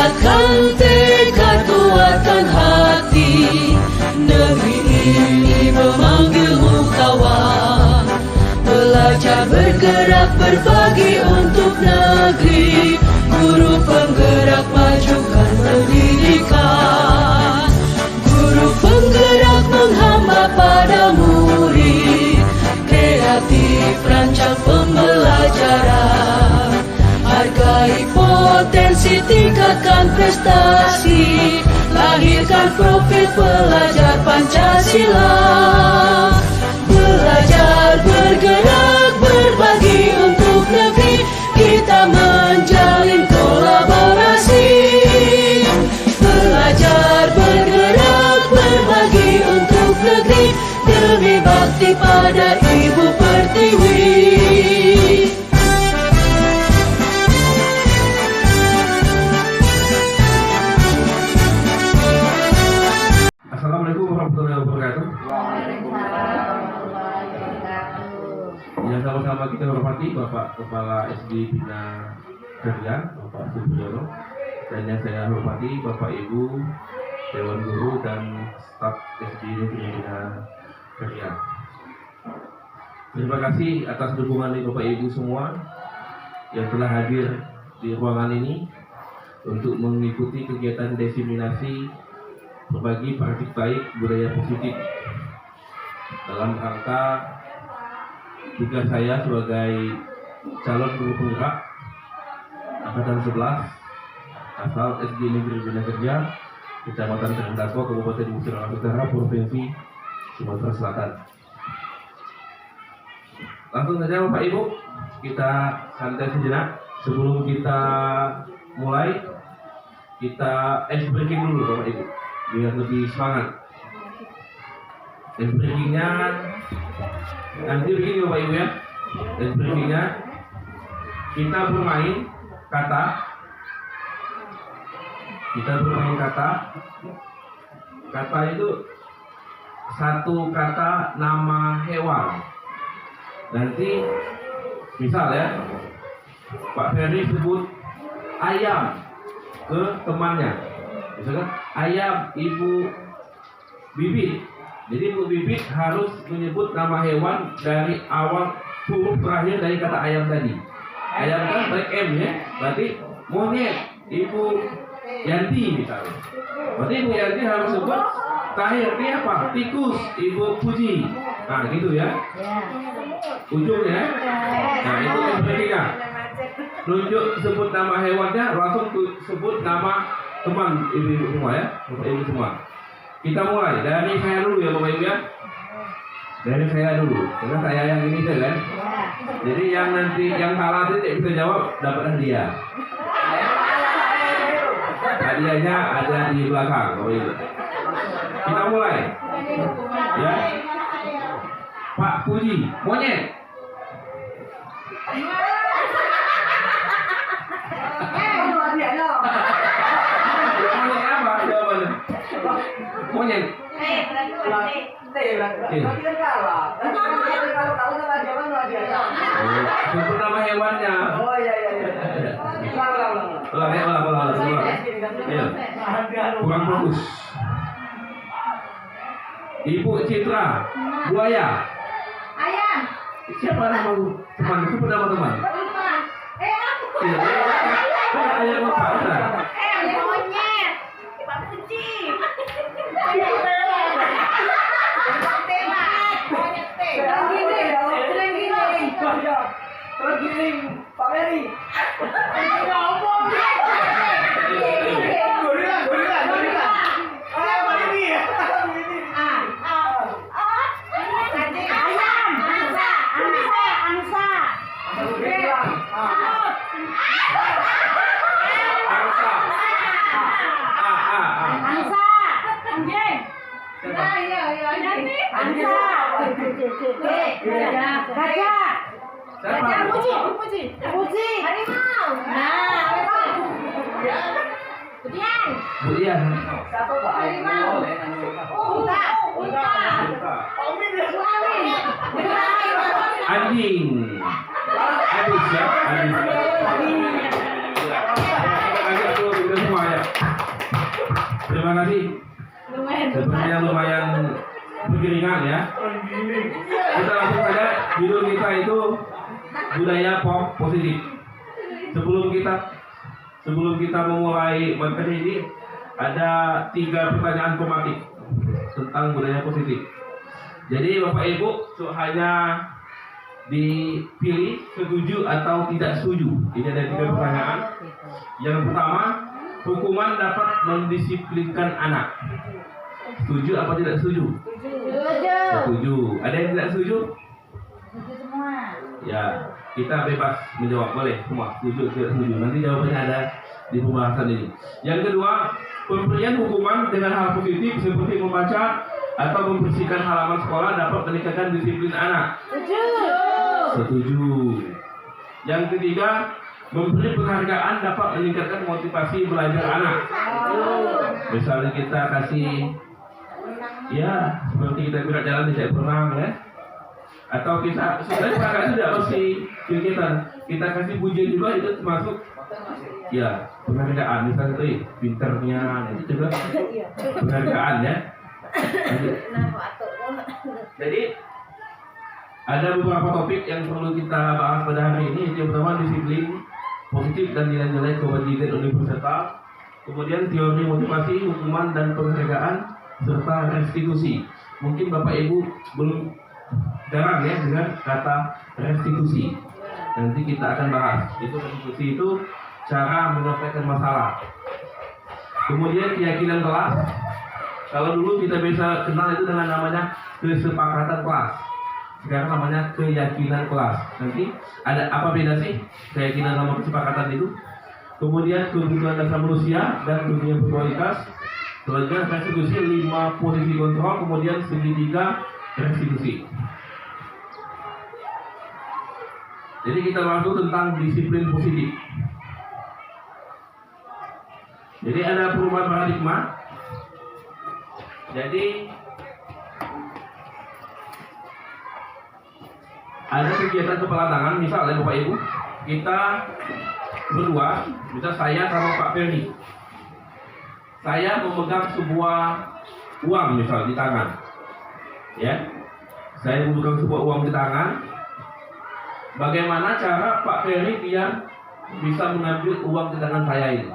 Kuatkan tekad, kuatkan hati. Negeri ini memanggilmu kawan. Belajar, bergerak, berbagi untuk negeri. Guru penggerak, majukan pendidikan. Guru penggerak menghamba pada murid. Kreatif, rancang pembelajaran. Hargai potensi, tingkatkan prestasi. Lahirkan profil pelajar Pancasila. Belajar, bergerak, berbagi untuk negeri. Kita menjalin kolaborasi. Belajar, bergerak, berbagi untuk negeri. Demi bakti pada Ibu Pertiwi. Assalamualaikum warahmatullahi wabarakatuh. Yang sama-sama kita hormati Bapak Kepala SD Bina Kerja, Bapak Supriyono, dan yang saya hormati Bapak Ibu Dewan Guru dan staf SD Bina Kerja. Terima kasih atas dukungan dari Bapak Ibu semua yang telah hadir di ruangan ini untuk mengikuti kegiatan diseminasi berbagi praktik baik budaya positif dalam rangka tugas saya sebagai calon guru penggerak angkatan 11 asal SD Negeri Bina Kerja, Kecamatan Kendako, Kabupaten Gusir Utara, Provinsi Sumatera Selatan. Langsung saja Bapak Ibu, kita santai sejenak. Sebelum kita mulai, kita ice breaking dulu Bapak Ibu, biar lebih semangat. Ice breakingnya nanti begini Bapak Ibu ya. Ice breakingnya kita bermain kata. Kata itu satu kata nama hewan. Nanti misal ya, Pak Ferry sebut ayam ke temannya. Misalkan ayam Ibu Bibit. Jadi Ibu Bibit harus menyebut nama hewan dari awal huruf terakhir dari kata ayam tadi. Ayam kan pakai M ya. Berarti monyet Ibu Yanti misalnya. Berarti Ibu Yanti harus sebut terakhir ini apa? Tikus Ibu Puji. Nah gitu ya. Ujungnya. Nah itu yang berikutnya. Nunjuk sebut nama hewannya, langsung sebut nama teman ibu-ibu semua ya, Bapak Ibu semua. Kita mulai dari saya dulu ya Bapak Ibu ya. Dari saya dulu, karena saya yang ini kan. Jadi yang nanti yang salah itu tidak bisa jawab dapat hadiah. Hadiahnya ada di belakang Bapak Ibu. Kita mulai. Ya. Pak Puji, monyet. Monyet. Sebut nama hewannya. Oh iya. Ulang. Iya. Kurang fokus. Ibu Citra, buaya. Ayam. Siapa nama teman? Sebut nama teman. Aku. Ayam apa? Monyet. Pak Puji. Tergiling, Pak Ferry. Gorila. Apa ini ya? Ayam. Angsa. Gajah. Puji. Harimau. Nah, Budian. Siapa Pak? Harimau. Unta. Anjing. Habis ya. Agak tuh semua ya. Terima kasih. Sepertinya lumayan bergiringan ya. Kita langsung saja, judul kita itu budaya positif. Sebelum kita memulai materi ini, ada 3 pertanyaan formatif tentang budaya positif. Jadi Bapak Ibu hanya dipilih setuju atau tidak setuju. Ini ada 3 pertanyaan. Yang pertama, hukuman dapat mendisiplinkan anak. Setuju apa tidak setuju? Setuju. Ada yang tidak setuju? Ya, kita bebas menjawab, boleh semua. Setuju, tidak setuju. Nanti jawabannya ada di pembahasan ini. Yang kedua, pemberian hukuman dengan hal positif seperti membaca atau membersihkan halaman sekolah dapat meningkatkan disiplin anak. Setuju. Yang ketiga, memberi penghargaan dapat meningkatkan motivasi belajar anak. Misalnya kita kasih, ya seperti kita gerak jalan tidak berenang ya. Atau kita sebenarnya penghargaan itu tidak mesti kita kasih pujian juga, itu termasuk ya penghargaan. Misalnya itu pinternya, itu juga penghargaan ya. Jadi ada beberapa topik yang perlu kita bahas pada hari ini. Yang pertama, disiplin positif dan nilai-nilai kewajiban universal. Kemudian teori motivasi, hukuman dan penghargaan serta restitusi. Mungkin Bapak Ibu belum jarang ya dengan kata restitusi. Nanti kita akan bahas. Itu restitusi itu cara menyelesaikan masalah. Kemudian keyakinan kelas. Kalau dulu kita bisa kenal itu dengan namanya kesepakatan kelas. Sekarang namanya keyakinan kelas. Nanti ada apa beda sih keyakinan sama kesepakatan itu? Kemudian kebutuhan dasar manusia dan dunia berkualitas. Selanjutnya restitusi 5 posisi kontrol. Kemudian segitiga restitusi. Jadi kita masuk tentang disiplin positif. Jadi ada perubahan paradigma. Jadi ada kegiatan kepelatangan, misalnya Bapak Ibu, kita berdua, misal saya sama Pak Ferdi. Saya memegang sebuah uang misal di tangan. Ya. Saya memegang sebuah uang di tangan. Bagaimana cara Pak Ferdi biar bisa mengambil uang di tangan saya ini?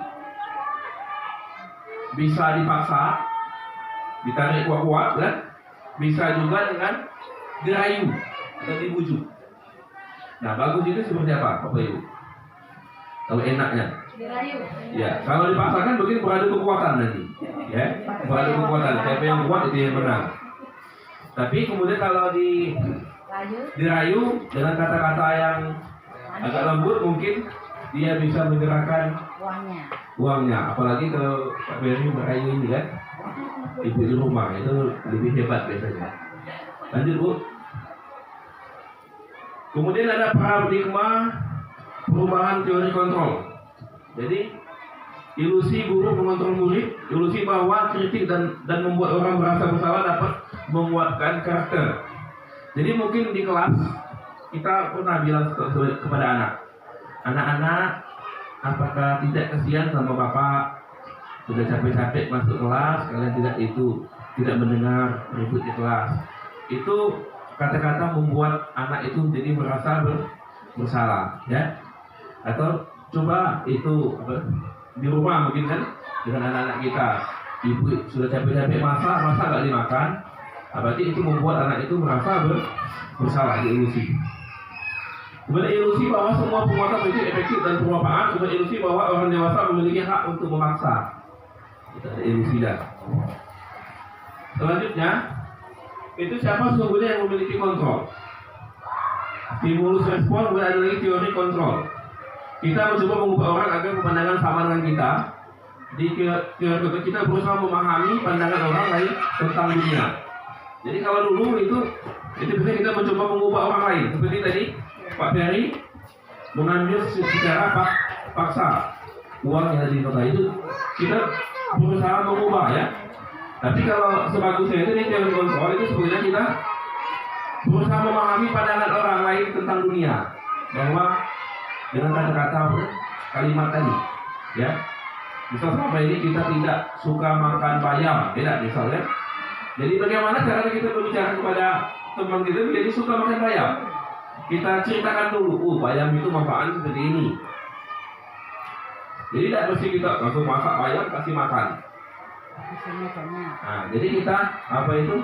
Bisa dipaksa, ditarik kuat-kuat kan? Bisa juga dengan dirayu atau dibujuk. Nah, bagus itu seperti apa, Bapak Ibu? Kalau enaknya, Dirayu. ya. Kalau dipaksakan begini beradu kekuatan nanti, ya. Beradu kekuatan. Siapa yang kuat itu yang menang. Tapi kemudian kalau dirayu dengan kata-kata yang agak lembut, mungkin dia bisa menggerakkan uangnya. Apalagi kalau Pak Ferdi merayu ini kan, ibu di rumah itu lebih hebat biasanya. Lanjut Bu. Kemudian ada paradigma perubahan teori kontrol. Jadi ilusi guru mengontrol murid, ilusi bahwa kritik dan membuat orang merasa bersalah dapat menguatkan karakter. Jadi mungkin di kelas kita pernah bilang kepada anak-anak, apakah tidak kasihan sama bapak? Sudah capek-capek masuk kelas, kalian tidak mendengar ribut di kelas. Itu kata-kata membuat anak itu jadi merasa bersalah, ya. Atau coba itu di rumah mungkin kan dengan anak-anak kita, ibu sudah capek-capek masa nggak dimakan, berarti itu membuat anak itu merasa bersalah, ilusi. Kemudian ilusi bahwa semua penguatan itu efektif dan bermanfaat. Kemudian ilusi bahwa orang dewasa memiliki hak untuk memaksa. Itu ada ilusi dah. Selanjutnya, itu siapa sesungguhnya yang memiliki kontrol? Stimulus respon, kemudian ada lagi teori kontrol. Kita mencoba mengubah orang agar pemandangan sama dengan kita. Di teori kita berusaha memahami pandangan orang lain tentang dunia. Jadi kalau dulu itu bisa kita mencoba mengubah orang lain. Seperti tadi Pak Ferry mengambil secara paksa uang yang ada di kota itu, kita berusaha mengubah ya. Tapi kalau sebagusnya itu di teori kontrol itu sebenarnya kita berusaha memahami pandangan orang lain tentang dunia, bahwa dengan kata-kata kalimat tadi, ya, Misal selama ini kita tidak suka makan bayam, beda misalnya. Jadi bagaimana cara kita berbicara kepada teman kita jadi suka makan bayam? Kita ceritakan dulu, bayam itu manfaatnya seperti ini. Jadi tidak mesti kita langsung masak bayam kasih makan. Nah, jadi kita apa itu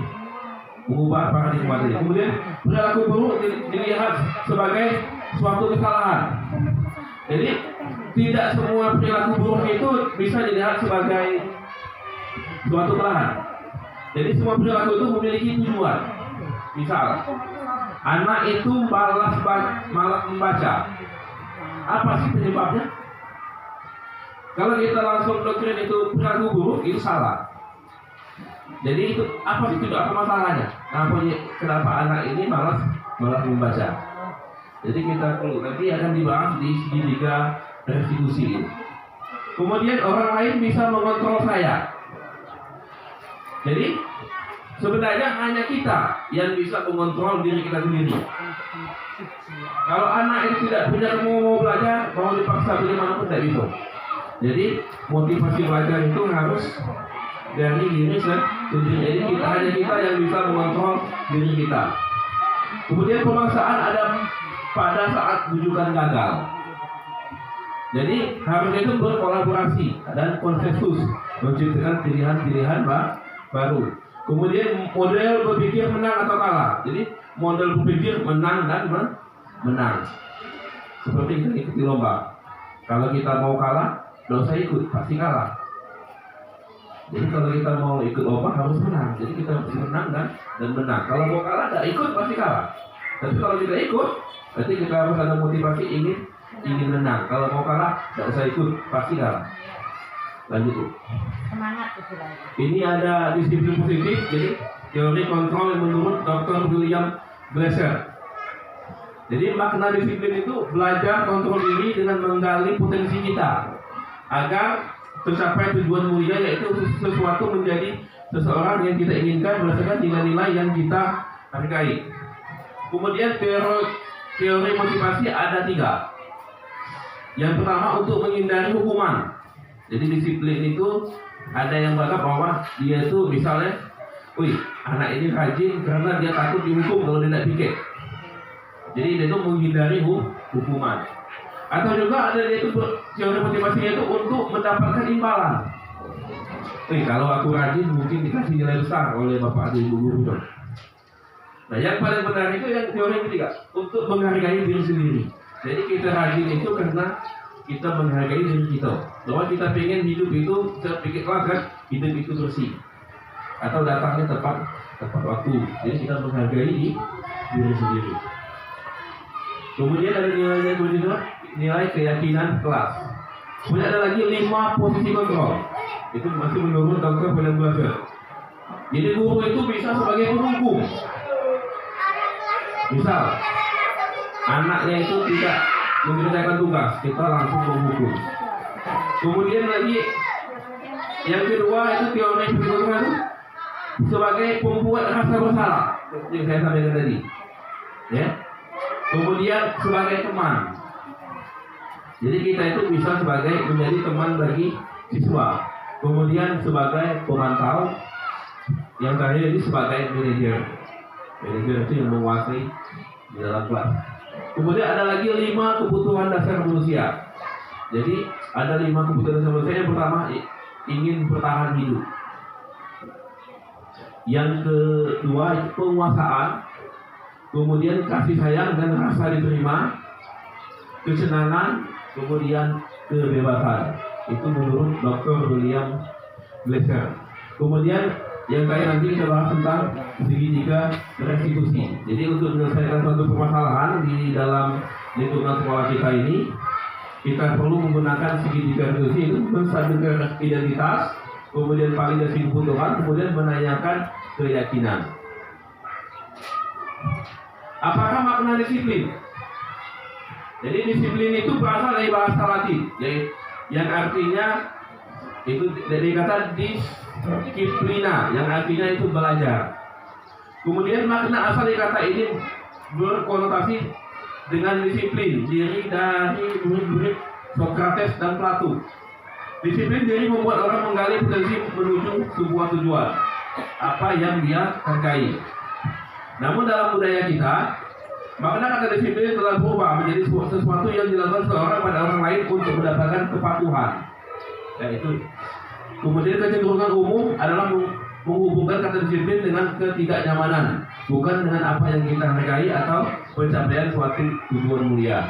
mengubah paradigma tadi. Kemudian perilaku buruk dilihat sebagai suatu kesalahan. Jadi tidak semua perilaku buruk itu bisa dilihat sebagai suatu kesalahan. Jadi semua perilaku itu memiliki tujuan. Misal, anak itu malas membaca. Apa sih penyebabnya? Kalau kita langsung doktrin itu perilaku buruk, itu salah. Jadi itu apa sih tidak apa masalahnya? Kenapa anak ini malas membaca? Jadi kita perlu nanti akan dibahas di segi 3 restitusi ini. Kemudian orang lain bisa mengontrol saya. Jadi sebenarnya hanya kita yang bisa mengontrol diri kita sendiri. Kalau anak itu tidak punya mau belajar, mau dipaksa bagaimanapun tidak bisa. Jadi motivasi belajar itu harus dari diri sendiri. Jadi hanya kita yang bisa mengontrol diri kita. Kemudian pemaksaan ada pada saat rujukan gagal. Jadi harus itu berkolaborasi dan konsensus menciptakan pilihan-pilihan baru. Kemudian model berpikir menang atau kalah. Jadi model berpikir menang dan menang. Seperti kita ikuti lomba. Kalau kita mau kalah, tidak usah ikut, pasti kalah. Jadi kalau kita mau ikut lomba harus menang. Jadi kita harus menang dan menang. Kalau mau kalah, tidak ikut pasti kalah. Tapi kalau kita ikut, berarti kita harus ada motivasi ingin menang. Kalau mau kalah, tidak usah ikut, pasti kalah. Lanjut. Semangat itu lagi. Ini ada disiplin positif, jadi teori kontrol yang menurut Dr. William Glasser. Jadi makna disiplin itu belajar kontrol diri dengan menggali potensi kita agar tercapai tujuan mulia, yaitu sesuatu menjadi seseorang yang kita inginkan berdasarkan nilai-nilai yang kita hargai. Kemudian teori motivasi ada 3. Yang pertama untuk menghindari hukuman. Jadi disiplin itu ada yang berkata bahwa dia itu misalnya, anak ini rajin karena dia takut dihukum kalau dia tidak pikir. Jadi dia itu menghindari hukuman. Atau juga ada dia itu teori motivasinya itu untuk mendapatkan imbalan. Kalau aku rajin mungkin dikasih nilai besar oleh bapak dan ibu guru. Nah, yang paling benar itu yang teori ketiga, untuk menghargai diri sendiri. Jadi kita rajin itu karena kita menghargai diri kita. Bahwa kita pengen hidup itu terpikirlah kan, hidup itu bersih. Atau datangnya tepat waktu. Jadi kita menghargai diri sendiri. Kemudian ada nilainya kedua, nilai keyakinan kelas. Kemudian ada lagi 5 posisi kontrol. Itu masih menurut Dr. William Glasser. Jadi guru itu bisa sebagai penunggu. Misal anaknya itu tidak mengerjakan tugas, kita langsung menghukum. Kemudian lagi yang kedua itu teori psikologi sebagai pembuat rasa bersalah yang saya sampaikan tadi, ya. Kemudian sebagai teman. Jadi kita itu bisa menjadi teman bagi siswa. Kemudian sebagai pemantau. Yang terakhir ini sebagai manajer. Manajer itu yang menguasai di dalam kelas. Kemudian ada lagi 5 kebutuhan dasar manusia. Jadi ada 5 kebutuhan dasar manusia. Yang pertama ingin bertahan hidup. Yang kedua penguasaan. Kemudian kasih sayang dan rasa diterima, kesenangan, kemudian kebebasan. Itu menurut Dr. William Glasser. Kemudian yang terakhir nanti kita bahas tentang segitiga restitusi. Jadi untuk menyelesaikan suatu permasalahan di dalam lingkungan sekolah kita ini, kita perlu menggunakan segitiga restitusi itu menstabilkan identitas, kemudian validasi kebutuhan, kemudian menanyakan keyakinan. Apakah makna disiplin? Jadi disiplin itu berasal dari bahasa Latin, yang artinya itu dari kata disiplina, yang artinya itu belajar. Kemudian makna asal dari kata ini berkonotasi dengan disiplin, diri dari murid-murid Sokrates dan Plato. Disiplin diri membuat orang menggali potensi menuju sebuah tujuan, apa yang dia hargai. Namun dalam budaya kita, makna kata disiplin telah berubah menjadi sesuatu yang dilakukan seorang pada orang lain untuk mendapatkan kepatuhan. Itu. Kemudian kecenderungan umum adalah menghubungkan kata disiplin dengan ketidaknyamanan, bukan dengan apa yang kita hargai atau pencapaian suatu tujuan mulia.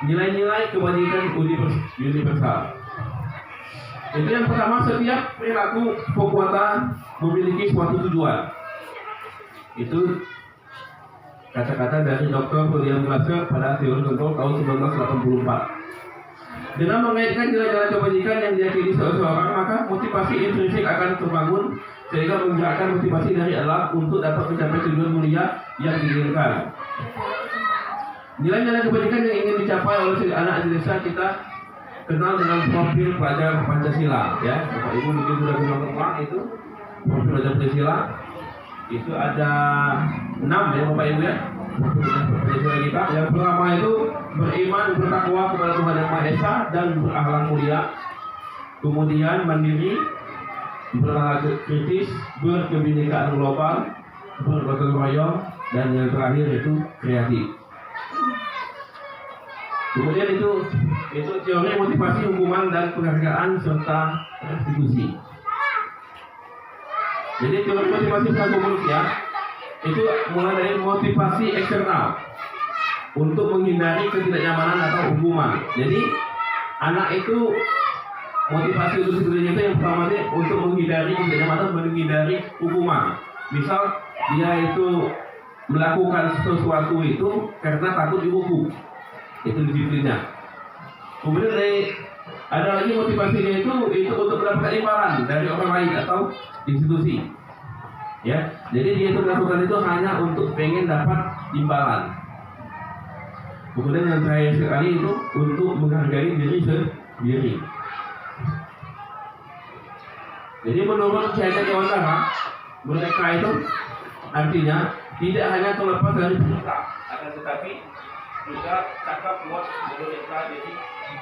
Nilai-nilai kebajikan universal. Itu yang pertama, setiap perilaku perbuatan memiliki suatu tujuan. Itu kata-kata dari Dr. William Glasser pada teori kontrol tahun 1984. Dengan mengaitkan nilai-nilai kebajikan yang diyakini seseorang, maka motivasi intrinsik akan terbangun sehingga menggerakkan motivasi dari alam untuk dapat mencapai tujuan mulia yang diinginkan. Nilai-nilai kebajikan yang ingin dicapai oleh anak Indonesia kita kenal dengan profil pelajar Pancasila, ya. Bapak Ibu mungkin sudah kenal itu profil pelajar Pancasila. Itu ada 6 ya Bapak Ibu ya. Profil Pancasila kita. Yang pertama itu beriman, bertakwa kepada Tuhan Yang Maha Esa dan berakhlak mulia. Kemudian mandiri, berlaku kritis, berkebinekaan global, bergotong royong, dan yang terakhir itu kreatif. Kemudian itu teori motivasi, hukuman dan penghargaan serta restitusi. Jadi teori motivasi psikomotorik itu mulai dari motivasi eksternal untuk menghindari ketidaknyamanan atau hukuman. Jadi anak itu motivasi untuk dirinya itu yang pertama untuk menghindari ketidaknyamanan, menghindari hukuman. Misal dia itu melakukan sesuatu itu karena takut dihukum. Itu disiplinnya. Kemudian ada lagi motivasinya itu untuk mendapatkan imbalan dari orang lain atau institusi. Ya, jadi dia itu melakukan itu hanya untuk pengen dapat imbalan. Kemudian yang terakhir sekali itu untuk menghargai diri sendiri. Jadi menurut Syahida Dewantara, mereka itu artinya tidak hanya terlepas dari perintah, akan tetapi juga cakap buat mereka diri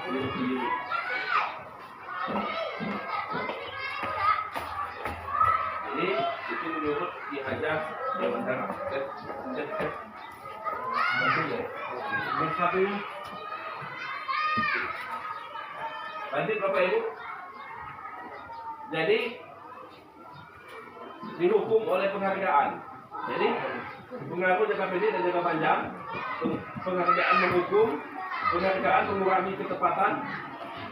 sendiri. Jadi itu menurut Ki Hajar Dewantara. Lanjut Bapak Ibu. Jadi dihukum oleh penghargaan. Jadi pengaruh jangka pendek dan jangka panjang. Penghargaan menghukum, penghargaan mengurangi ketepatan,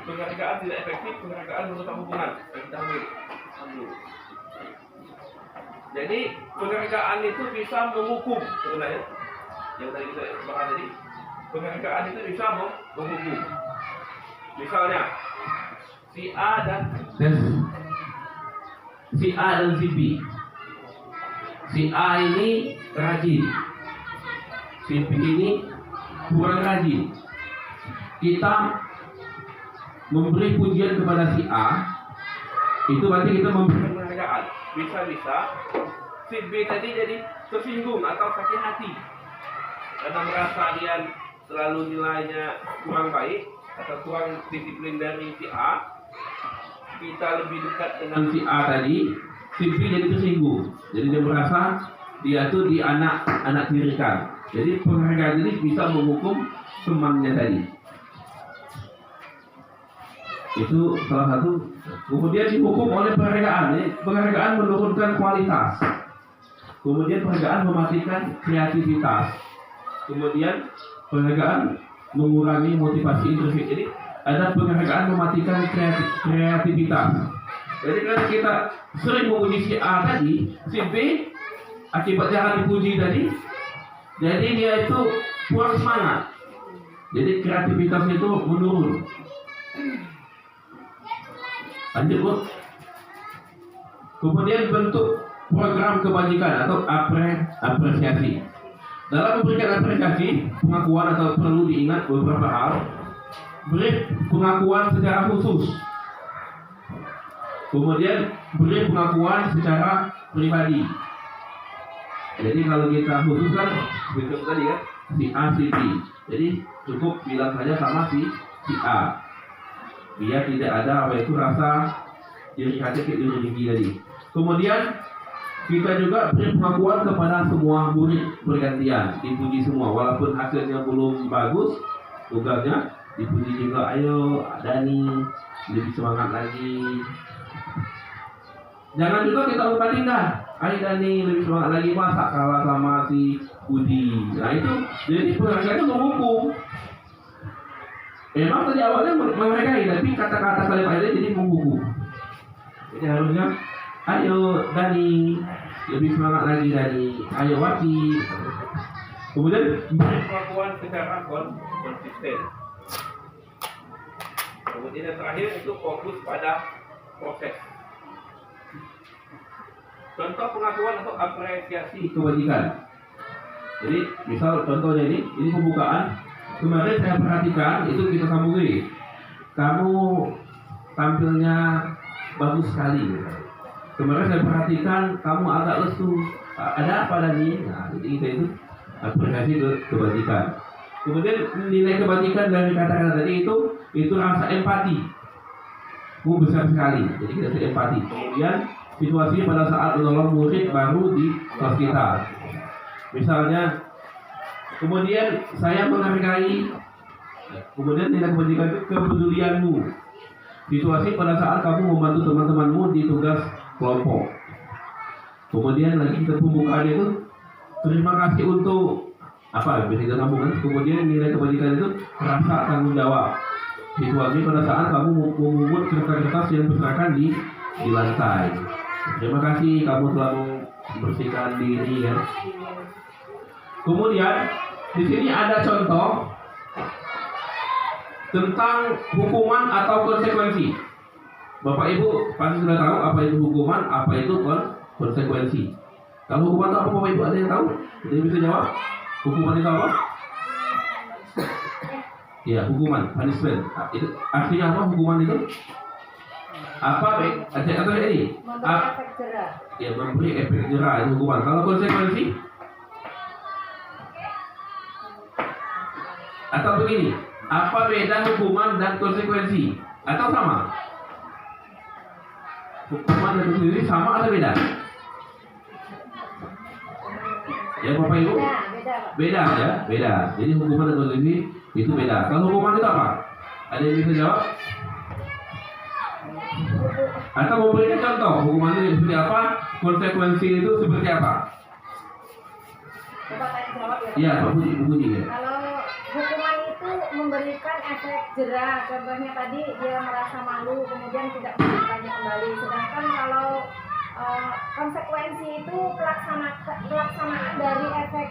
penghargaan tidak efektif, penghargaan merusak hubungan. Kita ambil. Jadi penghargaan itu bisa menghukum sebenarnya. Yang tadi kita bahas tadi, penghargaan itu bisa menghukum. Misalnya si A dan si B. Si A ini rajin, si B ini kurang rajin. Kita memberi pujian kepada si A, itu berarti kita memberi penghargaan. Bisa-bisa si B tadi jadi tersinggung atau sakit hati karena merasa dia selalu nilainya kurang baik atau kurang disiplin dari si A. Kita lebih dekat dengan si A tadi, si B jadi tersinggung. Jadi dia merasa dia tuh anak tirikan. Jadi penghargaan ini bisa menghukum temannya tadi. Itu salah satu. Kemudian dihukum oleh penghargaan. Jadi penghargaan menurunkan kualitas. Kemudian penghargaan mematikan kreativitas. Kemudian penghargaan mengurangi motivasi intrinsik. Jadi ada penghargaan mematikan kreativitas. Jadi kalau kita sering memuji si A tadi, si B akibat jangan dipuji tadi, jadi dia itu kurang semangat. Jadi kreativitas itu menurun. Lanjut Bu. Kemudian bentuk program kebajikan atau apresiasi. Dalam memberikan apresiasi, pengakuan atau perlu diingat beberapa hal. Beri pengakuan secara khusus. Kemudian beri pengakuan secara pribadi. Jadi kalau kita khususkan bentuk tadi ya, si A, si B. Jadi cukup bilang saja sama si A. biar tidak ada rasa iri hati ke diri tinggi tadi. Kemudian kita juga beri pengakuan kepada semua murid bergantian, dipuji semua walaupun hasilnya belum bagus tugasnya, dipuji juga. Ayo Dani lebih semangat lagi. Jangan juga kita membandingkan, ayo Dani lebih semangat lagi, masa kalah sama si Budi. Nah itu jadi penghargaan itu menghukum. Memang tadi awalnya menghargai, tapi kata-kata kalimat itu jadi menghukum. Jadi harusnya ayo Dani lebih semangat lagi Dani, ayo Wati. Kemudian beri pengakuan secara konsisten. Kemudian yang terakhir itu fokus pada proses. Contoh pengakuan atau apresiasi kebajikan. Jadi misal contohnya ini pembukaan. Kemarin saya perhatikan itu kita sambungi. Kamu tampilnya bagus sekali. Kemarin saya perhatikan kamu agak lesu. Ada apa Dani? Nah, jadi kita itu apresiasi kebajikan. Kemudian nilai kebajikan dari kata-kata tadi itu rasa empati. Besar sekali. Jadi kita empati. Kemudian situasi pada saat menolong murid baru di kelas kita. Misalnya, kemudian saya menghargai, kemudian tidak kebajikan itu kepedulianmu. Situasi pada saat kamu membantu teman-temanmu di tugas kelompok. Kemudian lagi kita pembukaan itu, terima kasih untuk apa? Bisa kita sambungkan. Kemudian nilai kebajikan itu rasa tanggung jawab. Situasi pada saat kamu memungut kertas-kertas yang berserakan di lantai. Terima kasih kamu telah membersihkan diri ya. Kemudian di sini ada contoh tentang hukuman atau konsekuensi. Bapak Ibu pasti sudah tahu apa itu hukuman, apa itu konsekuensi. Kalau hukuman itu apa Bapak Ibu ada yang tahu? Ada yang bisa jawab? Hukuman itu apa? Ya, hukuman, punishment. Itu artinya apa hukuman itu? Apa atau ini? Memberi efek jerah. Ya, memberi efek jerah itu hukuman. Kalau konsekuensi? Atau begini, apa beda hukuman dan konsekuensi? Atau sama? Hukuman dan konsekuensi sama atau beda? Ya Bapak Ibu? Beda ya, beda. Jadi hukuman dan konsekuensi itu beda. Kalau hukuman itu apa? Ada yang bisa jawab? Atau memberikan contoh hukuman itu seperti apa, konsekuensi itu seperti apa? Coba tanya jawab ya. Iya, Pak Budi ya. Kalau hukuman itu memberikan efek jerah, contohnya tadi dia merasa malu kemudian tidak melakukannya kembali. Sedangkan kalau konsekuensi itu pelaksanaan dari efek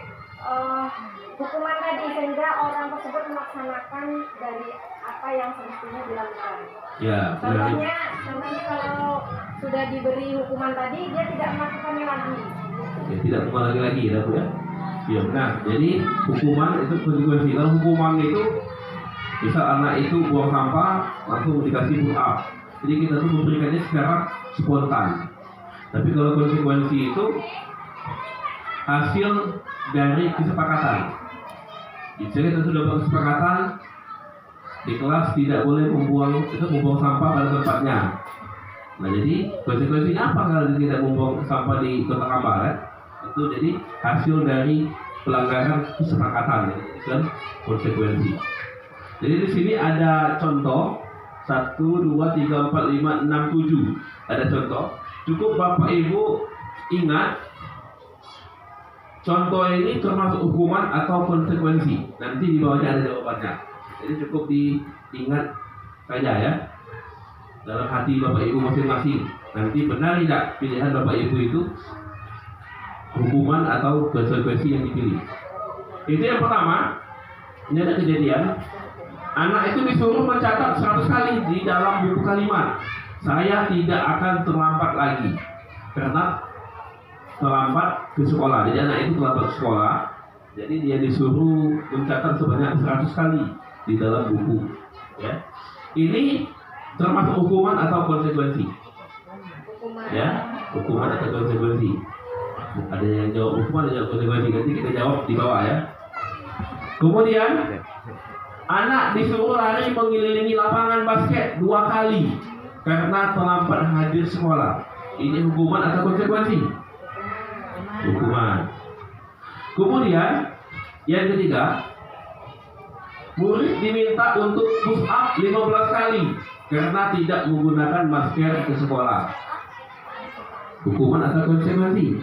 hukuman tadi sehingga orang tersebut melaksanakan dari apa yang semestinya dilakukan. Ya, Contohnya kalau sudah diberi hukuman tadi dia tidak melakukannya lagi. ya tidak mengulangi lagi ya, Bu ya. Ya benar. Jadi hukuman itu konsekuensi. Kalau hukuman itu bisa anak itu buang sampah langsung dikasih pull up. Jadi kita tuh memberikannya secara spontan. Tapi kalau konsekuensi itu hasil dari kesepakatan. Jadi kita sudah berkesepakatan di kelas tidak boleh membuang sampah pada tempatnya. Nah jadi konsekuensinya apa kalau tidak membuang sampah di kota Kampar? Itu jadi hasil dari pelanggaran kesepakatan, kan konsekuensi. Jadi di sini ada contoh 1, 2, 3, 4, 5, 6, 7. Ada contoh. Cukup Bapak Ibu ingat contoh ini termasuk hukuman atau konsekuensi. Nanti di bawahnya ada jawabannya. Jadi cukup diingat saja ya. Dalam hati Bapak Ibu masing-masing. Nanti benar tidak pilihan Bapak Ibu itu hukuman atau konsekuensi yang dipilih. Itu yang pertama. Ini ada kejadian. Anak itu disuruh mencatat 100 kali di dalam buku kalimat. Saya tidak akan terlambat lagi karena terlambat ke sekolah. Jadi anak itu terlambat ke sekolah. Jadi dia disuruh mencatat sebanyak 100 kali di dalam buku. Ya. Ini termasuk hukuman atau konsekuensi? Ya, hukuman atau konsekuensi? Ada yang jawab hukuman, ada yang jawab konsekuensi. Nanti kita jawab di bawah ya. Kemudian Anak disuruh lari mengelilingi lapangan basket 2 kali karena terlambat hadir sekolah. Ini hukuman atau konsekuensi? Hukuman. Kemudian yang ketiga, murid diminta untuk push up 15 kali karena tidak menggunakan masker ke sekolah. Hukuman atau konsekuensi?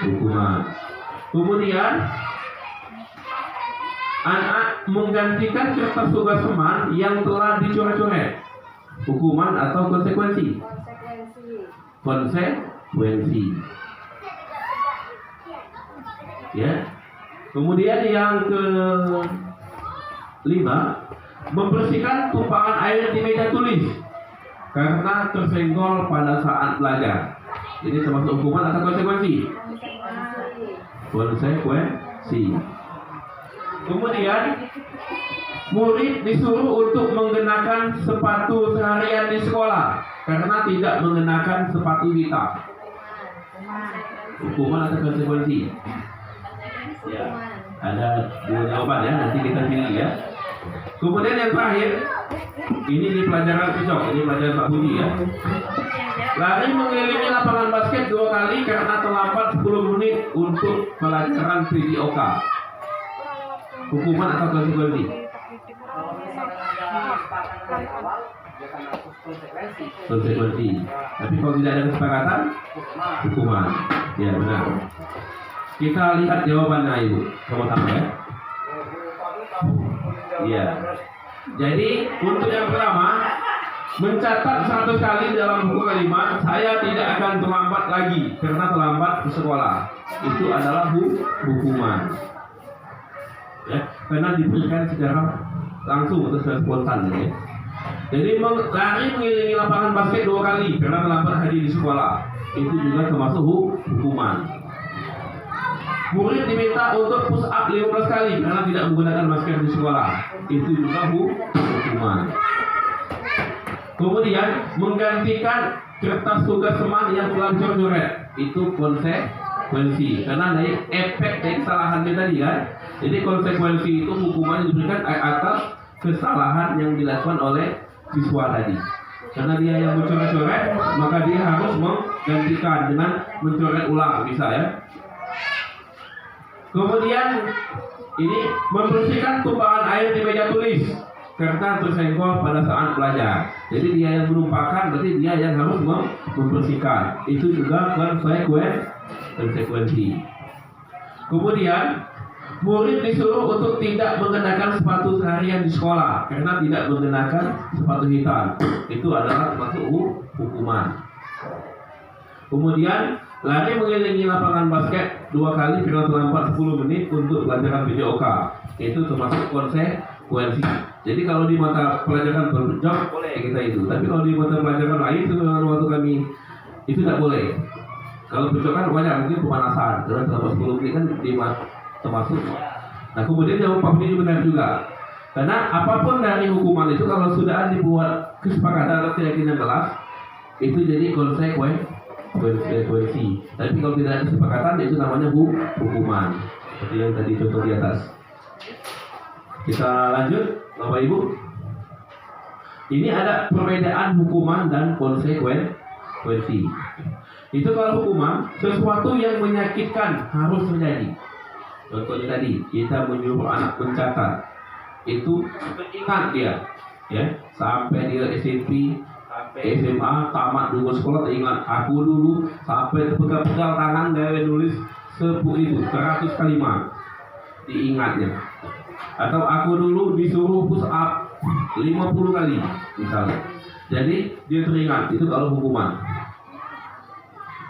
Hukuman. Kemudian anak menggantikan kertas tugas teman yang telah dicoret-coret. Hukuman atau konsekuensi? Konsekuensi. Ya. Kemudian yang kelima, membersihkan tumpahan air di meja tulis karena tersenggol pada saat belajar. Ini termasuk hukuman atau konsekuensi? Konsekuensi. Kemudian murid disuruh untuk mengenakan sepatu seharian di sekolah karena tidak mengenakan sepatu hitam. Hukuman atau konsekuensi? Ya, ada 2 jawaban ya, nanti kita pilih ya. Kemudian yang terakhir, ini di pelajaran cocok, ini pelajaran Pak Budi ya. Lari mengelilingi lapangan basket 2 kali karena terlambat 10 menit untuk pelajaran PJOK. Hukuman atau konsekuensi? Konsekuensi. Tapi kalau tidak ada kesepakatan, hukuman. Ya benar. Kita lihat jawabannya Ibu, sama-sama ya. Iya. Jadi untuk yang pertama, mencatat 100 kali dalam buku kalimat, saya tidak akan terlambat lagi karena terlambat ke sekolah. Itu adalah hukuman. Ya, karena diberikan secara langsung atau secara spontan ya. Jadi lari mengelilingi lapangan basket 2 kali karena terlambat hadir di sekolah. Itu juga termasuk hukuman. Murid diminta untuk push up 15 kali karena tidak menggunakan masker di sekolah. Itu juga hukuman. Kemudian menggantikan kertas tugas teman yang telah dicoret. Itu konsekuensi. Karena dari efek dari kesalahan tadi kan. Jadi konsekuensi itu hukuman yang diberikan atas kesalahan yang dilakukan oleh siswa tadi. Karena dia yang mencoret-coret, maka dia harus menggantikan dengan mencoret ulang, bisa ya. Kemudian ini membersihkan tumpahan air di meja tulis karena tersenggol pada saat belajar. Jadi dia yang menumpahkan, berarti dia yang harus membersihkan. Itu juga konsekuensi. Kemudian murid disuruh untuk tidak mengenakan sepatu seharian di sekolah karena tidak mengenakan sepatu hitam. Itu adalah termasuk hukuman. Kemudian lari mengelilingi lapangan basket 2 kali karena terlambat 10 menit untuk pelajaran PJOK. Itu termasuk konsekuensi. Jadi kalau di mata pelajaran berjob boleh kita itu. Tapi kalau di mata pelajaran lain itu waktu kami itu tidak boleh. Kalau berjob kan banyak mungkin pemanasan. Karena terlambat 10 menit kan termasuk. Nah kemudian yang Pak ini benar juga. Karena apapun dari hukuman itu kalau sudah dibuat kesepakatan atau keyakinan kelas itu jadi konsekuensi. Tapi kalau tidak ada kesepakatan itu namanya hukuman. Seperti yang tadi contoh di atas. Kita lanjut, Bapak Ibu. Ini ada perbedaan hukuman dan konsekuensi. Itu kalau hukuman sesuatu yang menyakitkan harus terjadi. Contohnya tadi kita menyuruh anak mencatat, itu ingat dia, ya sampai dia SMP, sampai SMA, tamat dulu sekolah ingat. Aku dulu sampai pegal-pegal tangan dari nulis 100 kalimat, diingatnya. Atau aku dulu disuruh push up 50 kali misalnya. Jadi dia teringat, itu kalau hukuman.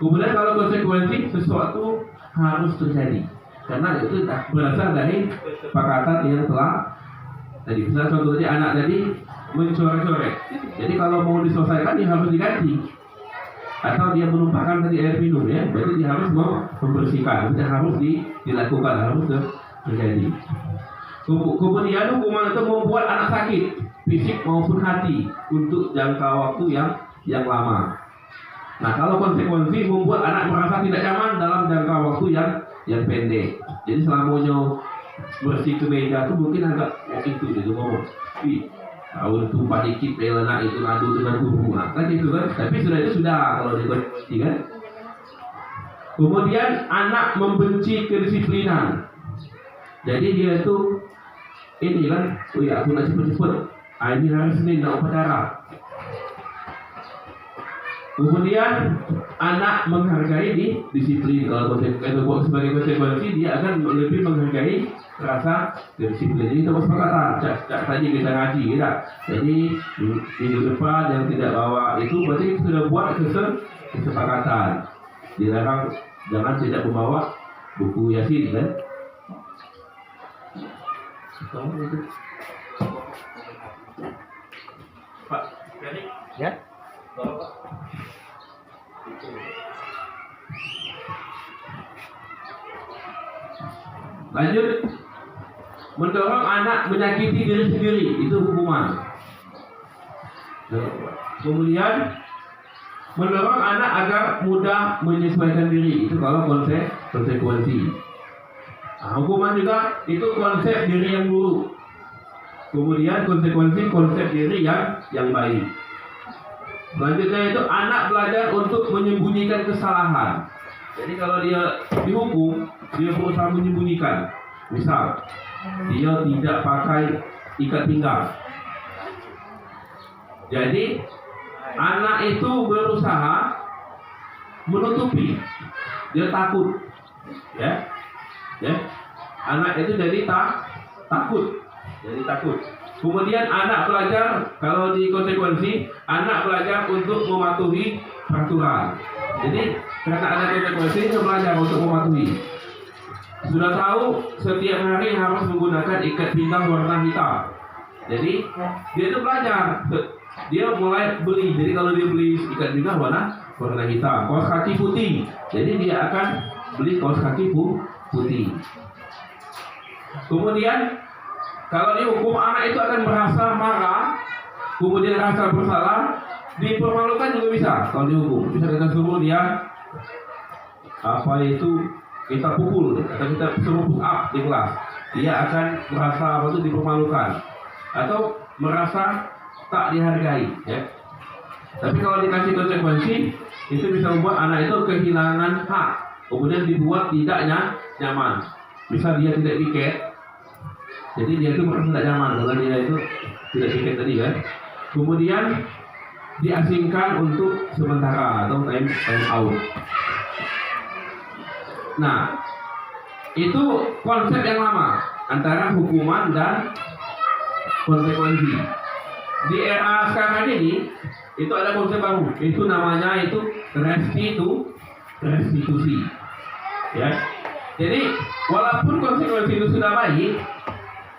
Kemudian kalau konsekuensi sesuatu harus terjadi. Karena itu berasal dari kesepakatan yang telah tadi. Misalnya contoh tadi anak tadi mencoret-coret. Jadi kalau mau diselesaikan dia harus diganti. Atau dia menumpahkan tadi air minum ya. Berarti dia harus membersihkan. Itu harus dilakukan, harus terjadi. Kemudian hukuman itu membuat anak sakit fisik maupun hati untuk jangka waktu yang lama. Nah kalau konsekuensi membuat anak merasa tidak nyaman dalam jangka waktu yang pendek. Jadi selamanya bersih ke meja tuh mungkin agak itu dia ngomong, tahun tumpah dikit pelana itu ngadu dengan guru, kan itu kan. Tapi sudah itu sudah kalau dikunci kan. Kemudian anak membenci kedisiplinan. Jadi dia itu ini kan, aku nak cepet-cepet. Ini hari Senin nak upacara. Kemudian anak menghargai disiplin. Kalau sebagai konsekuensi dia akan lebih menghargai rasa disiplin. Jadi itu kesepakatan. Tadi kita ngaji, tidak. Jadi minggu depan yang tidak bawa itu berarti sudah buat kesepakatan. Dilarang jangan tidak membawa buku Yasin, kan? Pak, Ya. Lanjut, mendorong anak menyakiti diri sendiri itu hukuman. Kemudian mendorong anak agar mudah menyesuaikan diri itu kalau konsekuensi. Nah, hukuman juga itu konsep diri yang buruk. Kemudian konsekuensi konsep diri yang baik. Selanjutnya itu anak belajar untuk menyembunyikan kesalahan. Jadi kalau dia dihukum, dia berusaha menyembunyikan. Misal, dia tidak pakai ikat pinggang. Jadi anak itu berusaha menutupi. Dia takut, ya. Anak itu jadi takut. Jadi takut. Kemudian anak belajar, kalau di konsekuensi, anak belajar untuk mematuhi peraturan. Jadi karena ada konsekuensi, dia belajar untuk mematuhi. Sudah tahu setiap hari harus menggunakan ikat pinggang warna hitam. Jadi dia itu belajar. Dia mulai beli. Jadi kalau dia beli ikat pinggang warna hitam, kaos kaki putih. Jadi dia akan beli kaos kaki putih. Kemudian kalau dihukum, anak itu akan merasa marah, kemudian rasa bersalah, dipermalukan juga bisa. Kalau dihukum, bisa kita suruh dia kita pukul, atau kita suruh push up di kelas, dia akan merasa dipermalukan atau merasa tak dihargai, ya. Tapi kalau dikasih konsekuensi, itu bisa membuat anak itu kehilangan hak, kemudian dibuat tidak nyaman. Misal dia tidak piket, jadi dia itu merasa tidak nyaman karena dia itu tidak piket tadi kan. Kemudian diasingkan untuk sementara atau time out. Nah, itu konsep yang lama antara hukuman dan konsekuensi. Di era sekarang ini itu ada konsep baru, itu namanya restitusi. Ya. Jadi walaupun konsekuensi itu sudah baik,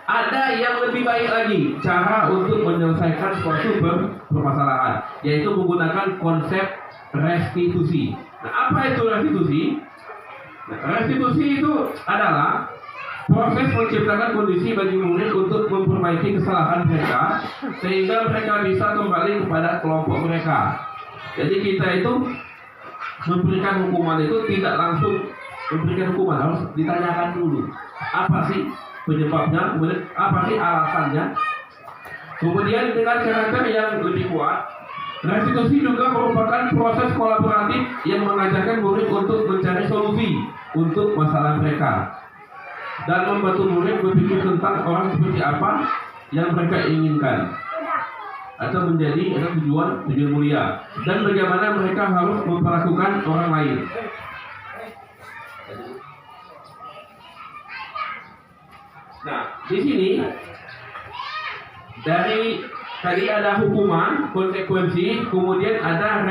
ada yang lebih baik lagi cara untuk menyelesaikan suatu permasalahan, yaitu menggunakan konsep restitusi. Nah, apa itu restitusi? Nah, restitusi itu adalah proses menciptakan kondisi bagi murid untuk memperbaiki kesalahan mereka sehingga mereka bisa kembali kepada kelompok mereka. Jadi kita itu memberikan hukuman itu tidak langsung memberikan hukuman, harus ditanyakan dulu apa sih penyebabnya, kemudian apa sih alasannya. Kemudian dengan karakter yang lebih kuat, restitusi juga merupakan proses kolaboratif yang mengajarkan murid untuk mencari solusi untuk masalah mereka dan membantu murid berpikir tentang orang seperti apa yang mereka inginkan atau menjadi tujuan mulia dan bagaimana mereka harus memperlakukan orang lain. Nah, di sini dari tadi ada hukuman, konsekuensi, kemudian ada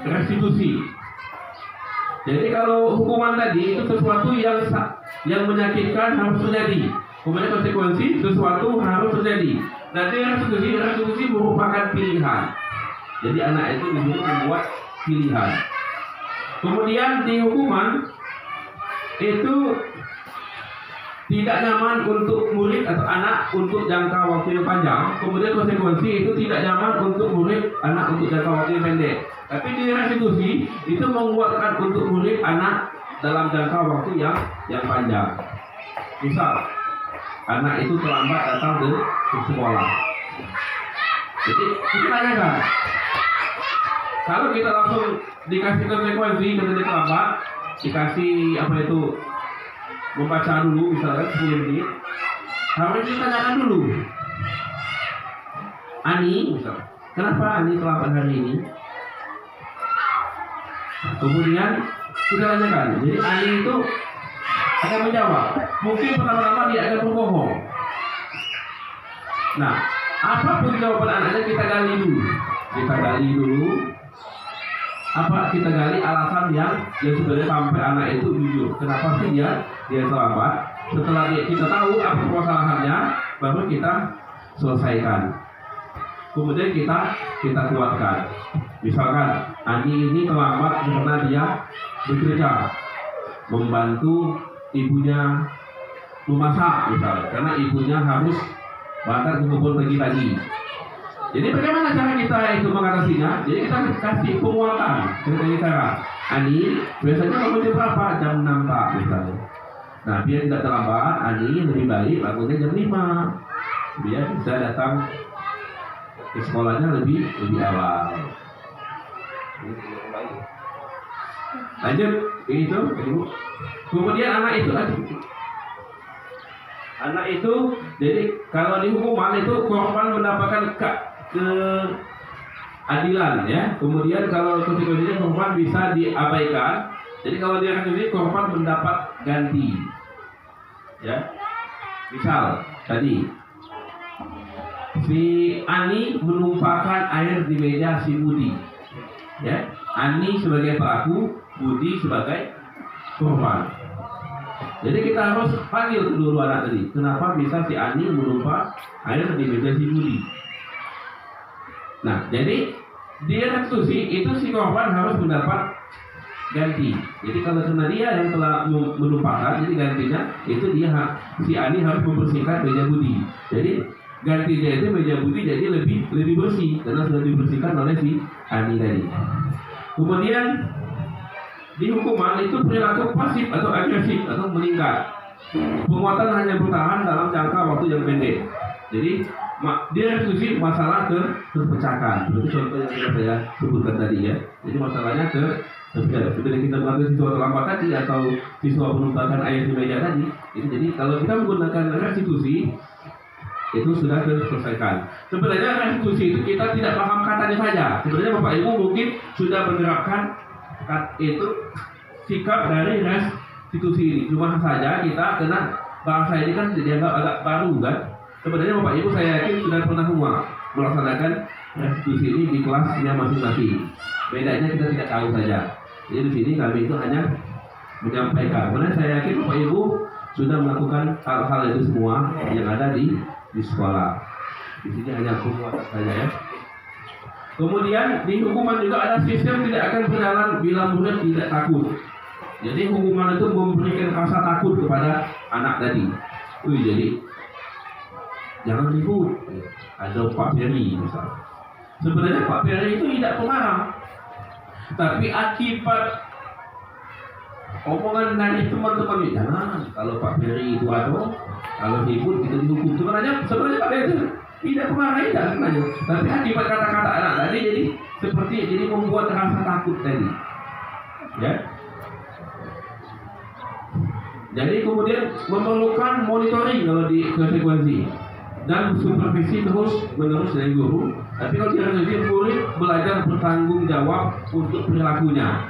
restitusi. Jadi kalau hukuman tadi itu sesuatu yang menyakitkan harus terjadi. Kemudian konsekuensi sesuatu harus terjadi. Nanti restitusi merupakan pilihan. Jadi anak itu disuruh membuat pilihan. Kemudian di hukuman itu tidak nyaman untuk murid atau anak untuk jangka waktu yang panjang. Kemudian konsekuensi itu tidak nyaman untuk murid anak untuk jangka waktu yang pendek. Tapi di restitusi itu menguatkan untuk murid anak dalam jangka waktu yang panjang. Misal anak itu terlambat datang ke sekolah. Jadi kita tanyakan, kalau kita langsung dikasih konsekuensi karena dia terlambat, dikasih apa itu membaca dulu misalkan 10 menit, harus ditanyakan dulu. Ani, misal, kenapa Ani terlambat hari ini? Kemudian kita tanyakan. Jadi Ani itu akan menjawab. Mungkin pertama-tama dia akan berbohong. Nah, apapun jawaban anaknya kita gali dulu. Kita gali dulu. Kita gali alasan yang sebenarnya sampai anak itu jujur. Kenapa sih dia terlambat? Setelah kita tahu apa permasalahannya, baru kita selesaikan. Kemudian kita kuatkan. Misalkan Ani ini terlambat karena dia bekerja, membantu ibunya memasak misalnya, karena ibunya harus berangkat ke kebun pagi-pagi. Jadi bagaimana cara kita itu mengatasinya? Jadi kita kasih penguatan. Dengan cara Ani biasanya kamu jam berapa? Jam 6 Pak misalnya. Nah biar tidak terlambat, Ani lebih baik bangunnya jam 5 biar bisa datang ke sekolahnya lebih awal. Lanjut itu, ibu. Kemudian anak itu jadi kalau di hukuman itu korban mendapatkan keadilan ya. Kemudian kalau konsekuensinya korban bisa diabaikan. Jadi kalau dia ini korban mendapat ganti. Ya. Misal tadi si Ani menumpahkan air di meja si Budi. Ya, Ani sebagai pelaku, Budi sebagai korban. Jadi kita harus panggil kedua anak tadi. Kenapa bisa si Ani menumpah air di meja si Budi? Nah, jadi dia restitusi itu si korban harus mendapat ganti. Jadi kalau cuma dia yang telah menumpahkan, jadi gantinya itu si Ani harus membersihkan meja Budi. Jadi gantinya itu meja Budi jadi lebih bersih karena sudah dibersihkan oleh si Ani tadi. Kemudian di hukuman itu perilaku pasif atau agresif atau meningkat. Penguatan hanya bertahan dalam jangka waktu yang pendek. Jadi dia restitusi masalah terpecahkan. Itu contoh yang sudah saya sebutkan tadi ya. Jadi masalahnya terpecah. Seperti kita mengambil siswa terlambat tadi atau siswa menumpahkan air di meja tadi. Jadi kalau kita menggunakan restitusi itu sudah terselesaikan. Sebenarnya restitusi itu kita tidak paham katanya saja. Sebenarnya Bapak Ibu mungkin sudah menerapkan itu sikap dari restitusi ini. Cuma saja kita karena bahasa ini kan dianggap agak baru kan. Sebenarnya Bapak Ibu saya yakin sudah pernah semua melaksanakan restitusi ini di kelasnya masing-masing. Bedanya kita tidak tahu saja. Jadi di sini kami itu hanya menyampaikan. Karena saya yakin Bapak Ibu sudah melakukan hal-hal itu semua yang ada di sekolah. Di sini hanya penguatan saja ya. Kemudian di hukuman juga ada sistem tidak akan berjalan bila murid tidak takut. Jadi hukuman itu memberikan rasa takut kepada anak tadi. Jadi jangan ribut. Ada Pak Ferry misalnya. Sebenarnya Pak Ferry itu tidak pengarang, tapi akibat omongan dari teman-teman ini, jangan kalau Pak Ferry itu kalau ribut kita dihukum. Sebenarnya Pak Ferry itu tidak pengarang, tidak sebenarnya. Tapi akibat kata-kata anak tadi jadi membuat rasa takut tadi. Ya. Jadi kemudian memerlukan monitoring kalau di konsekuensi dan supervisi terus-menerus dari guru. Tapi kalau tidak jadi murid belajar bertanggung jawab untuk perilakunya.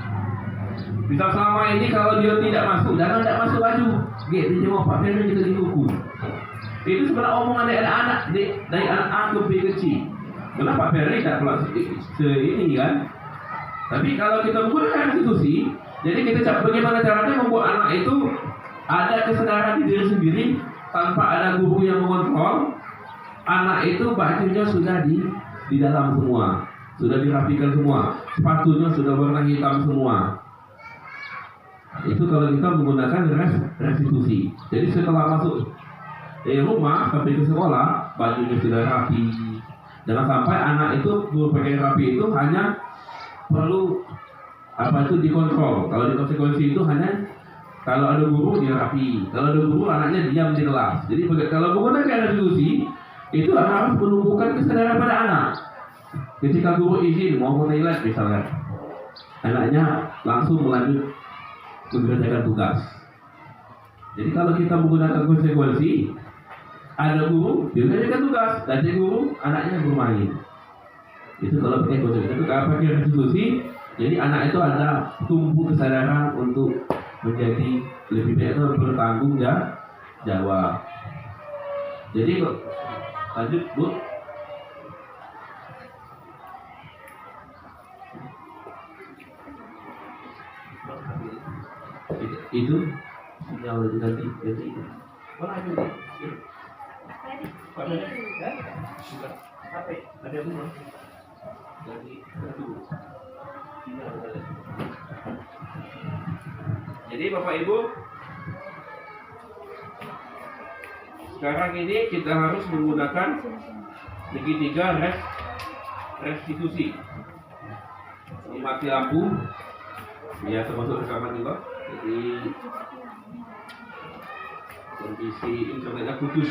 Misal selama ini kalau dia tidak masuk, jangan tidak masuk baju. Dia mau Pak Ferry kita dihukum. Itu sebenarnya omongan dari anak-anak dari anak A ke B ke C. Kenapa Pak Ferry tidak pulang ini kan? Tapi kalau kita menggunakan institusi, jadi kita bagaimana caranya membuat anak itu ada kesadaran di diri sendiri tanpa ada guru yang mengontrol. Anak itu bajunya sudah di dalam semua, sudah dirapikan semua, sepatunya sudah warna hitam semua. Itu kalau kita menggunakan restitusi. Jadi setelah masuk dari rumah sampai ke sekolah, bajunya sudah rapi. Jangan sampai anak itu berpakaian rapi itu hanya perlu dikontrol. Kalau di konsekuensi itu hanya Kalau ada guru dia rapi, kalau ada guru anaknya diam di kelas. Jadi kalau menggunakan resolusi itu harus menumbuhkan kesadaran pada anak. Ketika guru izin mau ke toilet misalnya, anaknya langsung melanjut mengerjakan tugas. Jadi kalau kita menggunakan konsekuensi, ada guru dia mengerjakan tugas, ada guru anaknya bermain. Itu kalau pakai konsekuensi. Itu kalau pakai resolusi, jadi anak itu ada tumbuh kesadaran untuk menjadi lebih baik atau bertanggung jawab. Jadi lanjut Bu. Itu sinyal tadi jadi itu. Mana itu? Apa? Ada belum? Jadi itu sinyal tadi. Jadi Bapak Ibu, sekarang ini kita harus menggunakan segitiga restitusi. Ini mati lampu, ya termasuk rekaman juga. Jadi kondisi internetnya putus.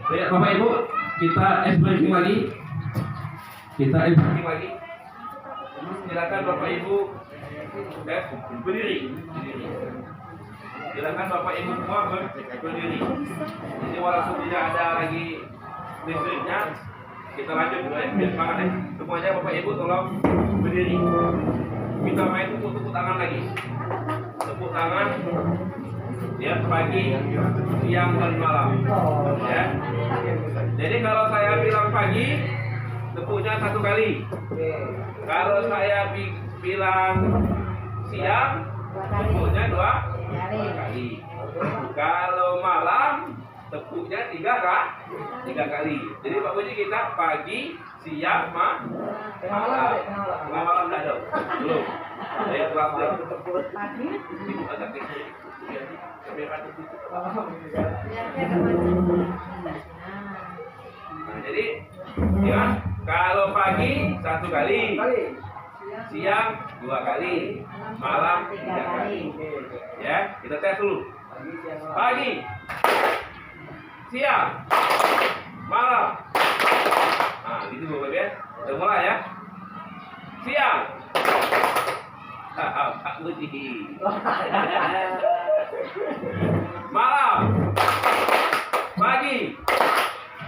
Baik, Bapak Ibu, kita briefing lagi. Silakan Bapak Ibu berdiri. Silakan Bapak Ibu semua berdiri. Jadi walaupun tidak ada lagi listriknya, kita lanjut dulu ya, biar semangat ya. Semuanya Bapak Ibu tolong berdiri. Kita main tepuk tangan lagi. Tepuk tangan. Ya, pagi, siang, dan malam. Ya. Jadi kalau saya bilang pagi, tepuknya 1 kali. Kalau saya bilang siang, tepuknya 2 kali. Kalau malam, tepuknya 3 kali. Jadi Pak Puji kita pagi, siang, malam. Malam tidak ada. Belum. Saya kelas pagi. Ibu agak kecil. Nah, jadi ya, kalau pagi 1 kali, siang 2 kali, malam 3 kali. Ya, kita tes dulu. Pagi, siang, malam. Nah, gitu Bapak ya. Kita mulai ya. Siang. Pak Puji. Malam, pagi,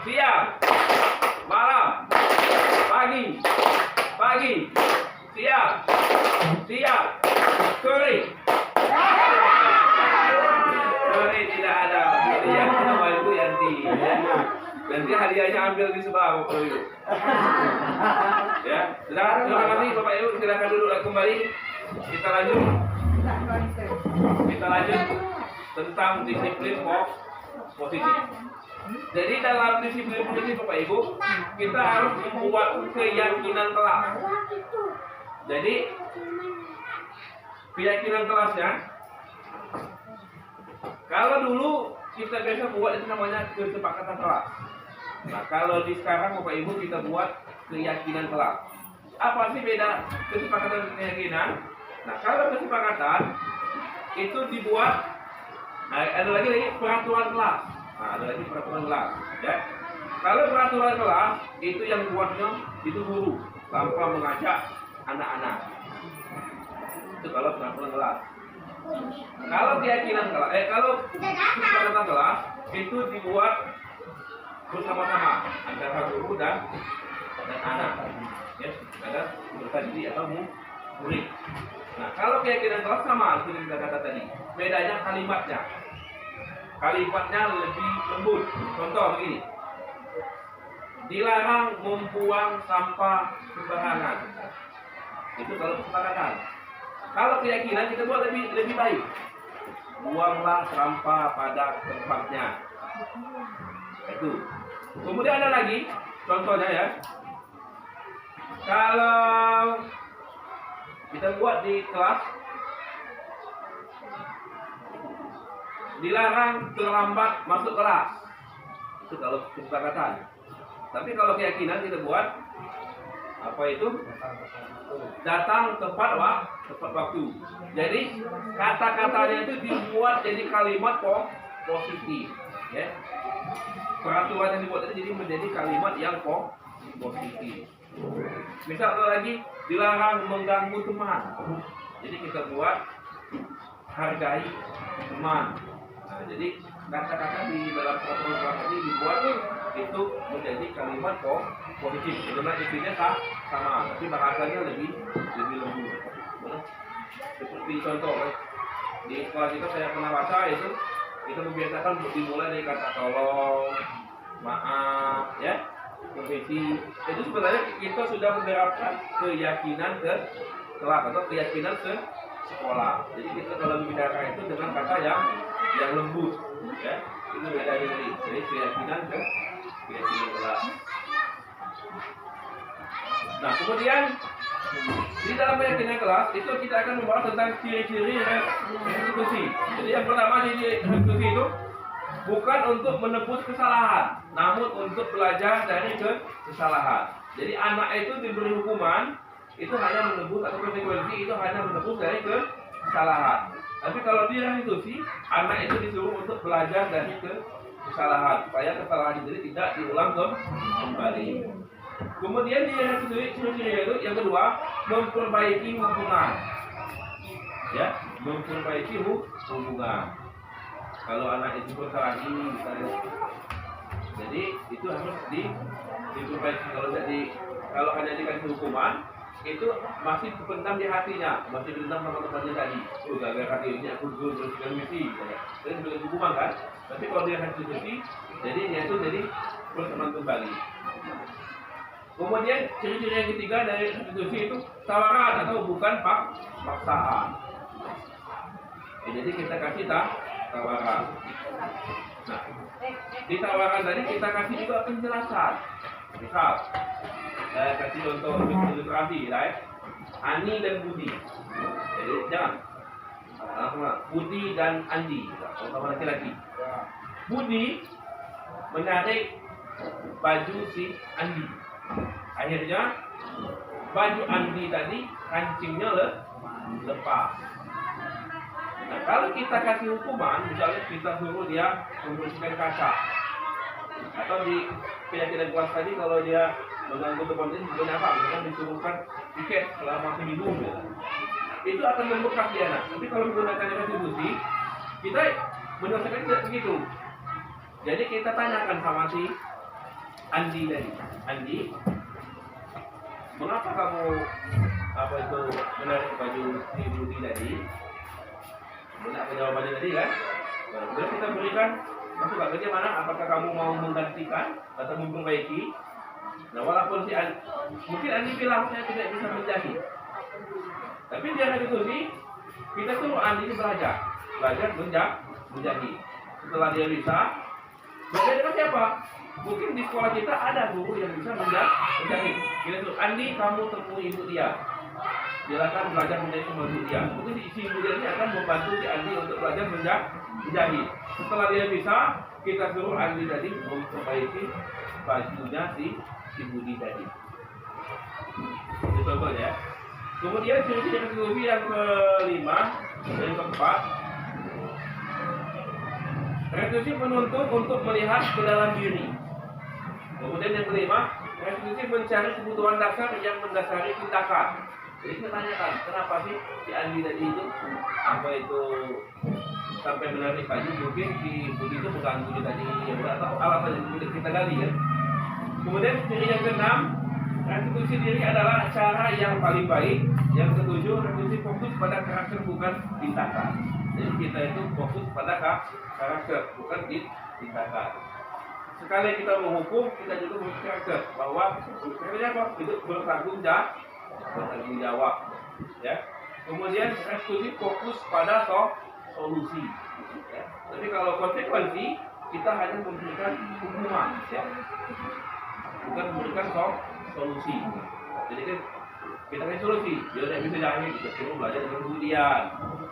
siang, malam, pagi, siang, sore. Sore tidak ada. Yang nama itu Yanti. Nanti hadiahnya ambil di sebelah Bapak Ibu. Ya, terima kasih Bapak Ibu. Silakan duduk kembali. Kita lanjut tentang disiplin posisi. Jadi dalam disiplin posisi Bapak Ibu, kita harus membuat keyakinan kelas. Jadi keyakinan kelasnya, kalau dulu kita biasa buat itu namanya kesepakatan kelas. Nah, kalau di sekarang Bapak Ibu kita buat keyakinan kelas. Apa sih beda kesepakatan dan keyakinan? Nah, kalau kesepakatan itu dibuat, nah, ada lagi peraturan kelas. Nah, ada lagi peraturan kelas, ya. Kalau peraturan kelas itu yang buatnya itu guru tanpa mengajak anak-anak. Itu kalau penampilan kelas. Kalau keyakinan kelas, kalau kesepakatan kelas itu dibuat bersama-sama antara guru dan anak, ya, ada peserta didik atau murid. Nah, kalau keyakinan kelas sama seperti kita kata tadi, bedanya kalimatnya. Kalimatnya lebih lembut. Contoh begini, dilarang membuang sampah sembarangan. Itu kalau kesepakatan. Kalau keyakinan kita buat lebih baik. Buanglah sampah pada tempatnya. Itu. Kemudian ada lagi contohnya ya. Kalau kita buat di kelas, dilarang terlambat masuk kelas. Itu kalau kesepakatan. Tapi kalau keyakinan kita buat apa itu? Datang tepat waktu. Jadi kata-katanya itu dibuat jadi kalimat positif, ya. Peraturan yang dibuat itu jadi menjadi kalimat yang positif. Misal ada lagi, dilarang mengganggu teman. Jadi kita buat hargai teman. Nah, jadi kata-kata di dalam peraturan ini dibuat itu menjadi kalimat positif. Karena intinya sama, tapi bahasanya lebih lembut. Seperti contoh di sekolah kita saya pernah baca itu, kita membiasakan dimulai dari kata tolong, maaf, ya, profesi. Itu sebenarnya kita sudah menerapkan keyakinan ke kelas atau keyakinan ke sekolah. Jadi kita kalau membicarakan itu dengan kata yang lembut, ya. Itu beda dari keyakinan ke keyakinan kelas. Nah, kemudian di dalam keyakinan kelas itu kita akan membahas tentang ciri-ciri restitusi. Jadi yang pertama di restitusi itu bukan untuk menebus kesalahan, namun untuk belajar dari kesalahan. Jadi anak itu diberi hukuman itu hanya menebus atau konsekuensi itu hanya menebus dari kesalahan. Tapi kalau di restitusi, anak itu disuruh untuk belajar dari kesalahan supaya kesalahan itu tidak diulang kembali. Kemudian di restitusi ciri-ciri itu yang kedua, memperbaiki hubungan. Ya, memperbaiki hubungan. Kalau anak itu berkelahi misalnya, jadi itu harus diperbaiki. Kalau hanya dikasih hukuman, itu masih pendam di hatinya, masih dendam sama temannya tadi. Gara-gara hati ini aku bersihkan misi, dan sebagai hukuman kan. Tapi kalau dia restitusi, jadi dia itu jadi berteman kembali. Kemudian ciri-ciri yang ketiga dari restitusi itu tawaran atau bukan paksaan. Jadi kita kasih tawaran. Nah, di tawaran tadi kita kasih juga penjelasan. Misal, saya kasih contoh ilustrasi, right? Ani dan Budi. Jadi jangan Budi dan Andi, sama laki-laki. Budi menarik baju si Andi. Akhirnya baju Andi tadi kancingnya lepas. Nah, kalau kita kasih hukuman, misalnya kita suruh dia membersihkan kaca, atau di keyakinan kelas tadi kalau dia mengganggu teman ini bukan apa, misalnya disuruhkan tiket selama seminggu, itu akan membekas dia. Nah, tapi kalau menggunakan restitusi, kita menyelesaikan tidak begitu. Jadi kita tanyakan sama si Andi tadi, Andi, mengapa kamu menarik baju si Budi tadi? Benar jawabannya tadi kan? Kemudian kita berikan masukan bagaimana, apakah kamu mau menggantikan atau memperbaiki? Nah, walaupun si Andi, mungkin Andi bilang saya tidak bisa menjahit, tapi dia restitusi, kita suruh Andi belajar menjahit. Setelah dia bisa, belajar dengan siapa? Mungkin di sekolah kita ada guru yang bisa menjahit. Kita suruh Andi, kamu temui ibu dia. Silakan belajar menjahit sama ibu dia. Mungkin si ibu dia ini akan membantu si Andi untuk belajar menjahit. Setelah dia bisa, kita suruh Andi tadi memperbaiki bajunya si Budi tadi. Itu contohnya. Kemudian ciri-ciri restitusi yang kelima dan yang keempat, restitusi menuntut untuk melihat ke dalam diri. Kemudian yang kelima, restitusi mencari kebutuhan dasar yang mendasari tindakan. Jadi kita tanyakan, kenapa sih si Andi tadi itu apa itu sampai menarik tadi, mungkin si Budi itu mengganggu dia tadi ya, atau alasan yang kita gali ya. Kemudian ciri yang keenam, restitusi diri adalah cara yang paling baik. Yang ketujuh, restitusi fokus pada karakter bukan tindakan. Jadi kita itu fokus pada karakter bukan tindakan. Sekali kita menghukum, kita juga menghukum karakter bahwa karakternya apa? Itu bertanggung jawab. Ya. Kemudian restitusi fokus pada solusi. Ya. Tapi kalau konsekuensi, kita hanya memberikan hukuman, ya. Bukan memberikan solusi. Jadi kan kita kasih solusi. Dia tidak bisa jahit, kita suruh belajar dengan kemudian.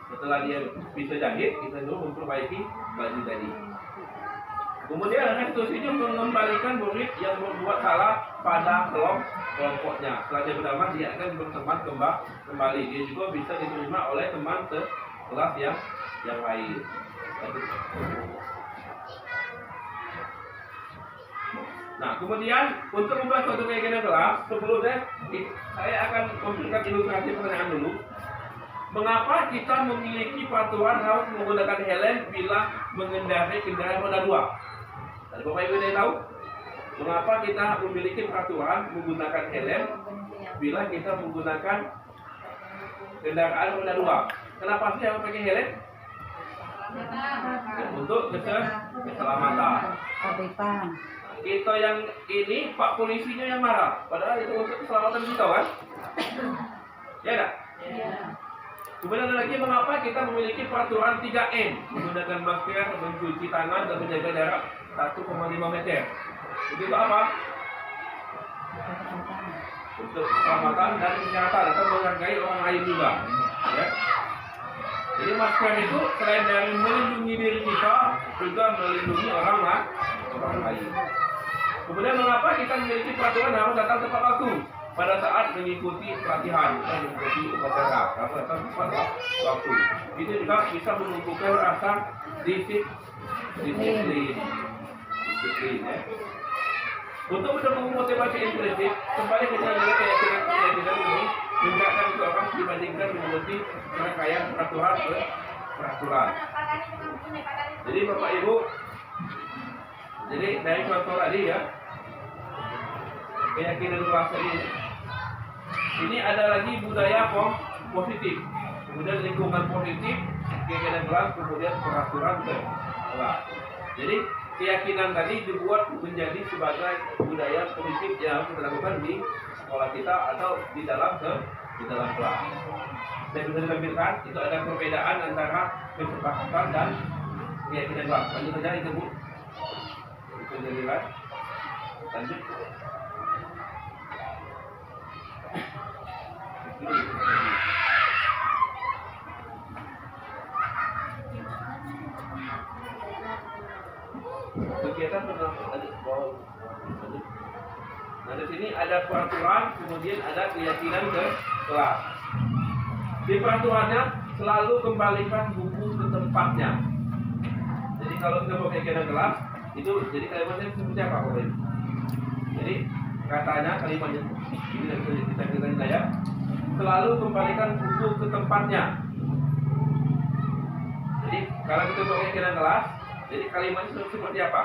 Setelah dia bisa jahit, kita suruh memperbaiki baju tadi. Kemudian restitusi itu mengembalikan murid yang berbuat salah pada kelompoknya. Setelah dia beramal, dia akan berteman kembali. Dia juga bisa diterima oleh teman kelas yang lain. Nah, kemudian untuk membahas suatu keyakinan kelas, sebelumnya saya akan memberikan ilustrasi pertanyaan dulu. Mengapa kita memiliki peraturan harus menggunakan helm bila mengendarai kendaraan roda 2? Dan Bapak Ibu yang tahu, mengapa kita memiliki peraturan menggunakan helm bila kita menggunakan kendaraan roda 2? Kenapa sih harus pakai helm? Untuk keselamatan. Kita yang ini Pak polisinya yang marah, padahal itu untuk keselamatan kita kan? Ya enggak? Ya. Kemudian ada lagi, mengapa kita memiliki peraturan 3M, menggunakan masker, mencuci tangan, dan menjaga jarak 1,5 meter. Itu apa? Untuk keselamatan dan kesehatan atau menghargai orang lain juga. Ya. Jadi masker itu selain dari melindungi diri kita, juga melindungi orang lain. Kemudian mengapa kita memiliki peraturan harus datang tepat waktu pada saat mengikuti pelatihan dan mengikuti upacara, harus datang tepat waktu. Itu juga bisa menumbuhkan rasa disiplin. Ya. Untuk mendukung motivasi intrinsik, kembali kita lihat keyakinan ini menegakkan seorang dibandingkan mengikuti rangkaian peraturan. Jadi Bapak Ibu, jadi dari contoh tadi ya, keyakinan kelas ini ada lagi budaya positif, kemudian lingkungan positif, keyakinan kelas, kemudian peraturan kelas. Jadi keyakinan tadi dibuat menjadi sebagai budaya positif yang kita lakukan di sekolah kita atau di dalam kelas. Saya bisa ditampilkan itu ada perbedaan antara kesepakatan dan keyakinan kelas. Lanjut saja itu Bu. Itu jelas. Lanjut. Kegiatan nah di sini ada peraturan, kemudian ada keyakinan kelas. Di peraturannya selalu kembalikan buku ke tempatnya. Jadi kalau kita pakai keyakinan kelas itu, jadi kalimatnya seperti apa Bapak? Jadi katanya kalimatnya ini yang kita katakan saya, selalu kembalikan buku ke tempatnya. Jadi kalau kita pakai keyakinan kelas, jadi kalimatnya seperti apa?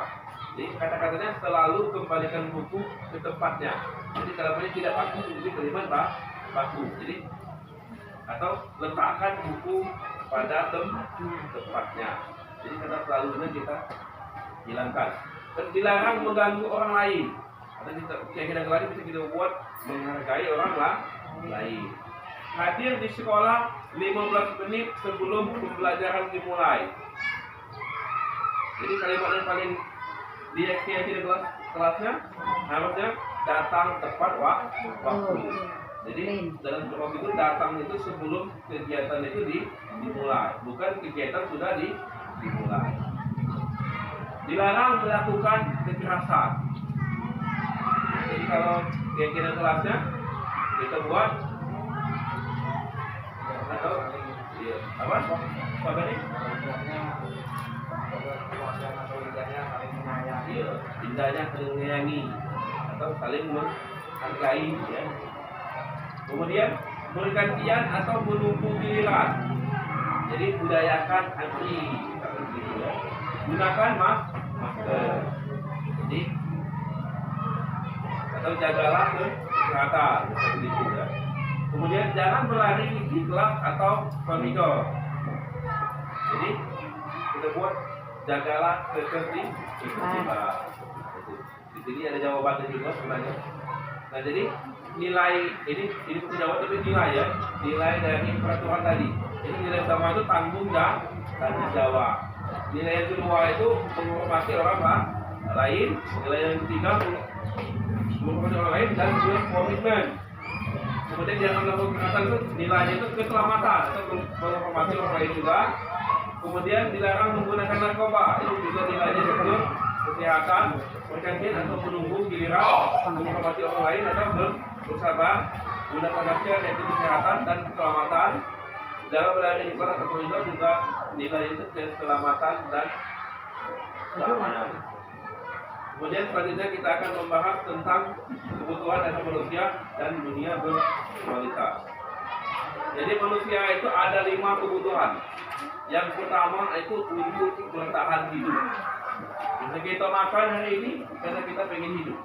Jadi kata-katanya selalu kembalikan buku ke tempatnya. Jadi kalimatnya tidak baku, jadi kalimat baku. Jadi atau letakkan buku pada tempatnya. Jadi kata selalunya kita hilangkan. Dan dilarang mengganggu orang lain. Atau keyakinan lain bisa kita buat menghargai orang lain. Hadir di sekolah 15 menit sebelum pembelajaran dimulai. Jadi kalimat yang paling keyakinan kelasnya harusnya datang tepat waktu. Jadi dalam waktu itu datang itu sebelum kegiatan itu dimulai, bukan kegiatan sudah dimulai. Dilarang melakukan kekerasan. Jadi kalau keyakinan kelasnya kita buat atau iya, apa? Apa ini? Iya, indahnya saling menyayangi atau saling menghargai ya. Kemudian bergantian atau menunggu giliran. Jadi budayakan antri, gunakan masker. Jadi atau jagalah kesehatan seperti itu ya. Kemudian jangan berlari di kelas atau koridor. Jadi kita buat jagalah ketertiban. Di sini ada jawabannya juga sebenarnya. Nah jadi nilai ini bukan jawab tapi nilai ya, nilai dari peraturan tadi. Jadi nilai pertama itu tanggung jawab. Nilai yang kedua itu menghormati orang lain. Nilai yang ketiga menghormati orang lain dan komitmen. Kemudian jangan melakukan kekerasan itu nilainya itu keselamatan atau menghormati orang lain juga. Kemudian dilarang menggunakan narkoba, itu juga nilainya itu kesehatan, bergantian atau menunggu giliran, menghormati orang lain atau bersabar, gunakan masker yaitu kesehatan dan keselamatan. Dalam berada di kelas atau koridor juga nilai itu keselamatan dan keamanan. Kemudian selanjutnya kita akan membahas tentang kebutuhan dasar manusia dan dunia berkualitas. Jadi manusia itu ada 5 kebutuhan. Yang pertama itu untuk bertahan hidup. Jika kita makan hari ini karena kita pengen hidup.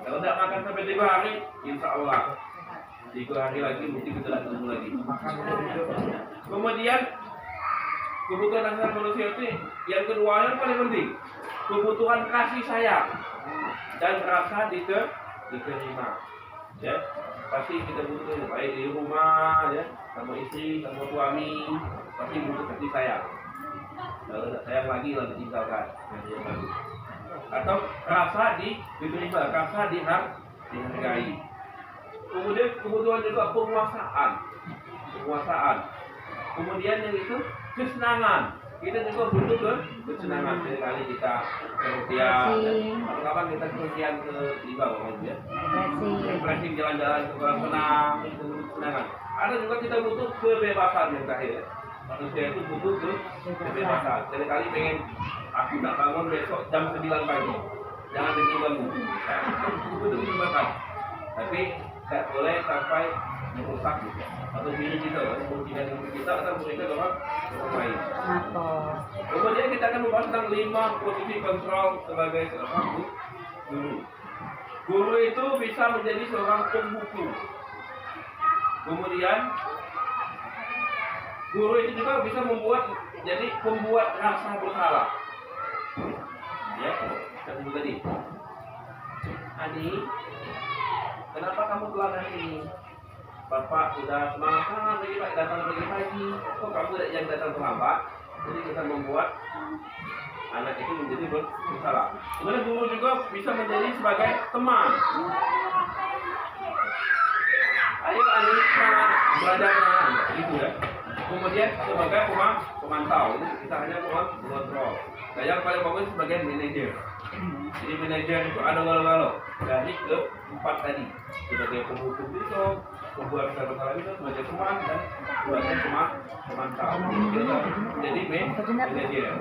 Kalau tidak makan sampai 3 hari, insya Allah 3 hari lagi mungkin kita tidak ketemu lagi. Kemudian kebutuhan dasar manusia itu yang kedua yang paling penting, kebutuhan kasih sayang dan rasa diterima. Ya, pasti kita butuh baik di rumah ya, sama istri, sama suami, pasti butuh kasih sayang. Kalau tidak sayang lagi lalu tinggalkan. Atau rasa diterima, rasa dihargai. Kemudian kebutuhan juga penguasaan. Kemudian yang itu kesenangan. Kita juga butuh kesenangan. Sekali kita kemudian kapan kita kemudian ke Liba ya. Refreshing jalan-jalan ke kolam renang, itu kesenangan. Ada juga kita butuh kebebasan yang terakhir. Manusia itu butuh kebebasan. Sekali pengen aku nak bangun besok jam 9 pagi. Jangan diganggu. Butuh kebebasan. Tapi tidak boleh sampai merusak atau diri kita, kita akan memberikan orang lain. Kemudian kita akan membahas tentang 5 posisi kontrol sebagai seorang guru. Guru itu bisa menjadi seorang pembuku. Kemudian guru itu juga bisa jadi pembuat rasa bersalah. Ya, saya sebut tadi. Adi, kenapa kamu telat hari ini? Bapak sudah semangat datang pagi. Kok kamu yang datang terlambat? Jadi kita membuat anak itu menjadi bersalah. Kemudian guru juga bisa menjadi sebagai teman. Ayo adik semangat belajar gitu ya. Kemudian sebagai pemantau, ini kita hanya mengontrol. Nah yang paling bagus sebagai manajer. Jadi manajer itu ada galau-galau dari ke-4 tadi. Sebagai pemhukum itu, membuat kesalahan itu sebagai teman dan sebagai pemantau. Jadi manajer.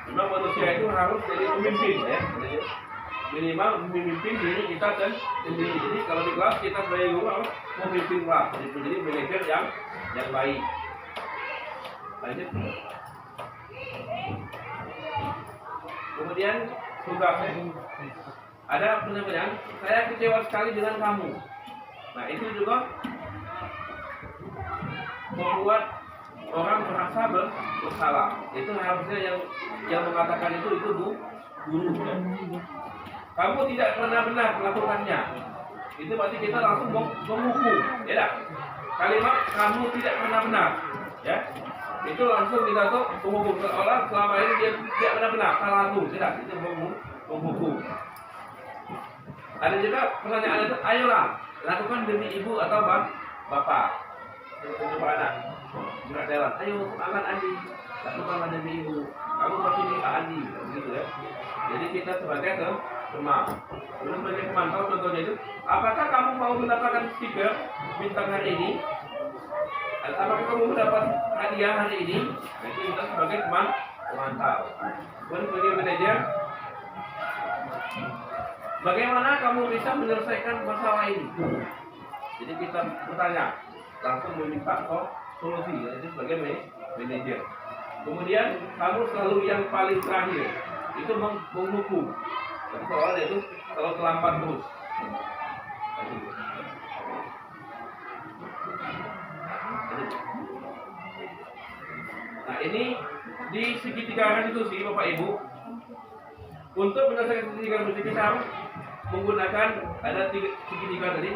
Memang manusia itu harus jadi pemimpin ya. Minimal memimpin diri kita sendiri. Jadi kalau di kelas kita sebagai guru harus memimpin kelas. Jadi manajer yang baik. Lanjut. Kemudian tugasnya ada penyampaian, saya kecewa sekali dengan kamu. Nah itu juga membuat orang merasa bersalah. Itu harusnya yang mengatakan itu guru. Ya. Kamu tidak pernah benar melakukannya. Itu berarti kita langsung menghukum, ya. Kalimat kamu tidak pernah benar, ya. Itu langsung kita tuh menghukum orang selama ini dia tidak benar-benar salah langsung, tidak. Itu menghukum. Ada juga pertanyaan itu, ayolah lakukan demi ibu atau bapak. Coba anak, gerak jalan. Ayo makan Andi, lakukanlah demi ibu. Kamu pasti minta Andi, gitu ya. Jadi kita sebagai teman. Kemudian sebagai pemantau contohnya itu, apakah kamu mau mendapatkan stiker bintang hari ini? Apakah kamu mendapat hadiah hari ini? Nah, itu kita sebagai pemantau. Kemudian sebagai manajer, bagaimana kamu bisa menyelesaikan masalah ini? Jadi kita bertanya, langsung meminta solusi, jadi sebagai manajer. Kemudian kamu selalu yang paling terakhir, itu menghukum. Jadi soalnya itu kalau terlambat terus. Nah ini di segitiga konstitusi Bapak Ibu, untuk menyelesaikan segitiga konstitusi kita harus menggunakan ada segitiga tadi.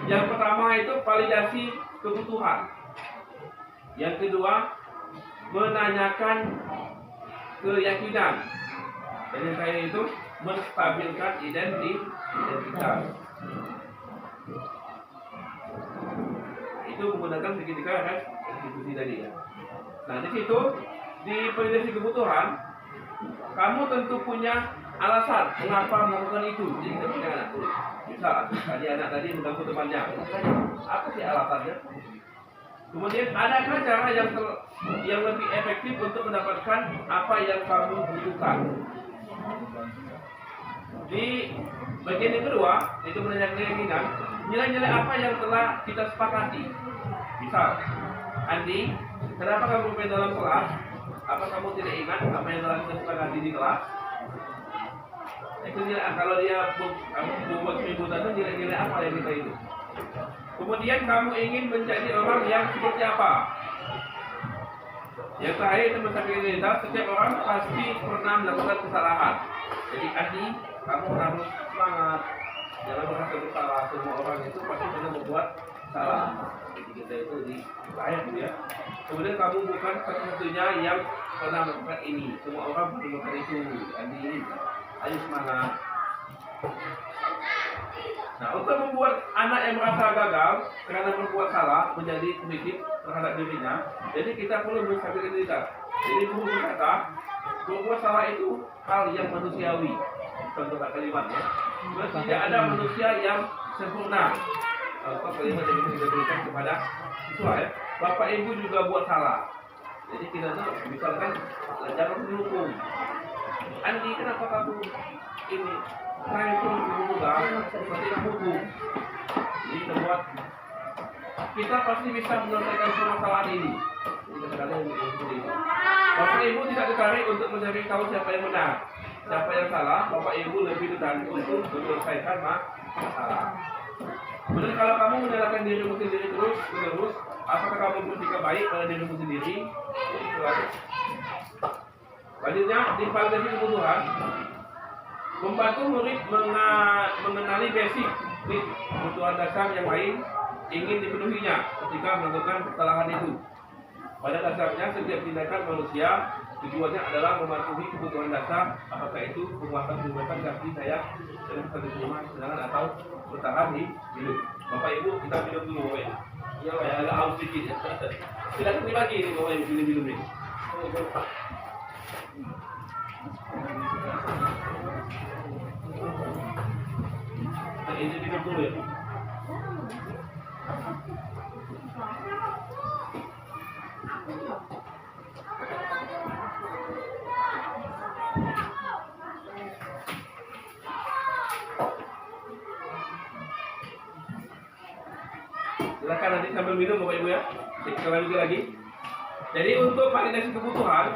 Yang pertama itu validasi kebutuhan. Yang kedua menanyakan keyakinan. Dan yang ketiga itu menstabilkan identitas. Itu menggunakan segitiga konstitusi tadi ya. Nah di situ di validasi kebutuhan kamu tentu punya alasan mengapa melakukan itu. Jadi kita punya anak tulis. Misal tadi anak tadi mengganggu temannya. Apa sih alasannya? Kemudian adakah cara yang lebih efektif untuk mendapatkan apa yang kamu butuhkan? Di bagian yang kedua itu menanyakan keyakinan. Nilai-nilai apa yang telah kita sepakati? Misal, Andi, kenapa kamu main dalam kelas? Apa kamu tidak ingat apa yang telah kita sepakati di kelas? Itu nilai, kalau dia membuat keributan itu nilai-nilai apa yang kita itu? Kemudian kamu ingin menjadi orang yang seperti apa? Yang terakhir itu mencapai identitas. Setiap orang pasti pernah melakukan kesalahan. Jadi Andi, kamu harus semangat. Jangan merasa bersalah. Semua orang itu pasti pernah membuat salah. Jadi kita itu di akhir ya. Kemudian kamu bukan satu-satunya yang pernah melakukan ini. Semua orang pernah melakukan itu. Andi, ayo semangat. Nah, untuk membuat anak yang merasa gagal karena berbuat salah menjadi pemimpin terhadap dirinya, jadi kita perlu menstabilkan identitas. Jadi guru berkata, berbuat salah itu hal yang manusiawi. Contoh kalimatnya, tidak ada manusia yang sempurna. Contoh kalimat yang kita berikan kepada siswa ya. Bapak Ibu juga buat salah. Jadi kita tuh misalkan jangan dihukum. Andi, kenapa kamu ini? Saya itu juga seperti hukum. Jadi membuat kita pasti bisa menyelesaikan permasalahan ini. Jadi kadang-kadang seperti itu. Bapak Ibu tidak tertarik untuk mencari tahu siapa yang benar, siapa yang salah. Bapak Ibu lebih tertarik untuk menyelesaikan masalah. Kemudian kalau kamu menyalahkan dirimu sendiri terus, apakah kamu bersikap baik pada dirimu sendiri? Selanjutnya, di validasi kebutuhan. Membantu murid mengenali basic kebutuhan dasar yang lain ingin dipenuhinya ketika melakukan kesalahan itu. Pada dasarnya setiap tindakan manusia tujuannya adalah mematuhi kebutuhan dasar, apakah itu penguasaan kebebasan kaki saya dalam satu rumah sedangkan atau bertahan hidup. Bapak Ibu kita minum dulu ya. Ya agak haus sedikit ya. Silakan dibagi ini Bapak Ibu minum ini. Ini minum dulu ya. Silakan nanti sambil minum Bapak Ibu ya. Kita lanjut lagi. Jadi untuk validasi kebutuhan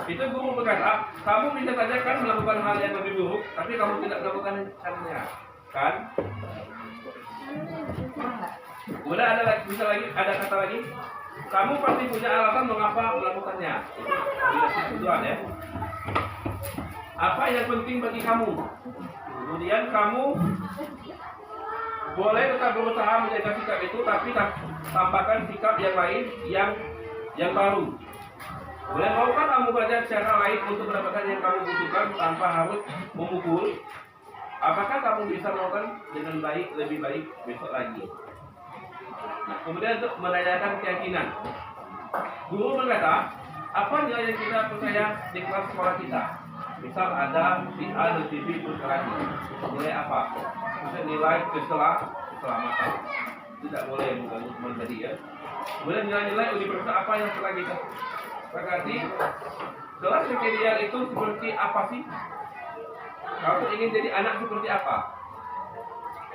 itu guru berkata, kamu bisa saja kan melakukan hal yang lebih buruk, tapi kamu tidak melakukan caranya, kan? Kemudian ada kata lagi, kamu pasti punya alasan mengapa melakukannya. Itu validasi kebutuhan ya. Apa yang penting bagi kamu? Kemudian kamu boleh tetap berusaha menjaga sikap itu, tapi tambahkan sikap yang lain yang baru. Kemudian maukah kamu belajar cara lain untuk mendapatkan yang kamu butuhkan tanpa harus memukul? Apakah kamu bisa melakukan dengan baik, lebih baik besok lagi? Nah, kemudian untuk menanyakan keyakinan. Guru berkata, apa nilai yang kita percaya di kelas sekolah kita? Misal ada si A dan si B berkelahi. Nilai apa? Misalnya nilai keselamatan. Tidak boleh mengganggu teman tadi ya. Kemudian nilai-nilai universal apa yang telah kita berarti kelas yang ideal itu seperti apa sih? Kamu ingin jadi anak seperti apa?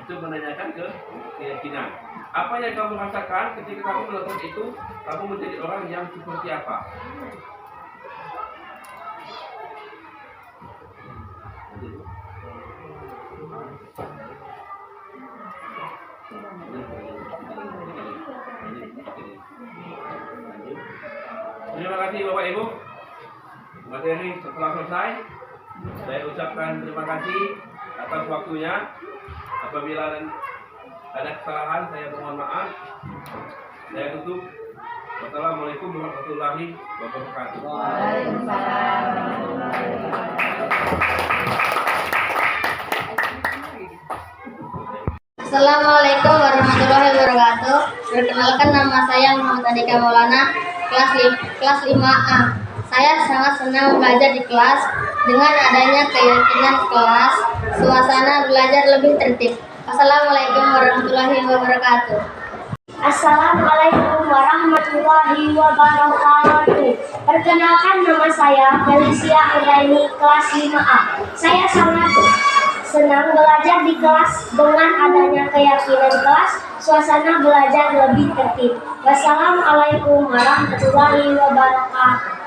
Itu menanyakan ke keyakinan. Apa yang kamu rasakan ketika kamu melakukan itu? Kamu menjadi orang yang seperti apa? Terima kasih Bapak Ibu. Materi setelah selesai, saya ucapkan terima kasih atas waktunya. Apabila ada kesalahan, saya mohon maaf. Saya tutup. Wassalamualaikum warahmatullahi wabarakatuh. Assalamualaikum warahmatullahi wabarakatuh. Perkenalkan, nama saya Muhammad Andika Maulana, kelas 5A. Saya sangat senang belajar di kelas. Dengan adanya keyakinan kelas, suasana belajar lebih tertib. Assalamualaikum warahmatullahi wabarakatuh. Assalamualaikum warahmatullahi wabarakatuh. Perkenalkan, nama saya Felicia Uraini, kelas 5A. Saya sangat senang belajar di kelas. Dengan adanya keyakinan kelas, suasana belajar lebih tertib. Wassalamualaikum warahmatullahi wabarakatuh.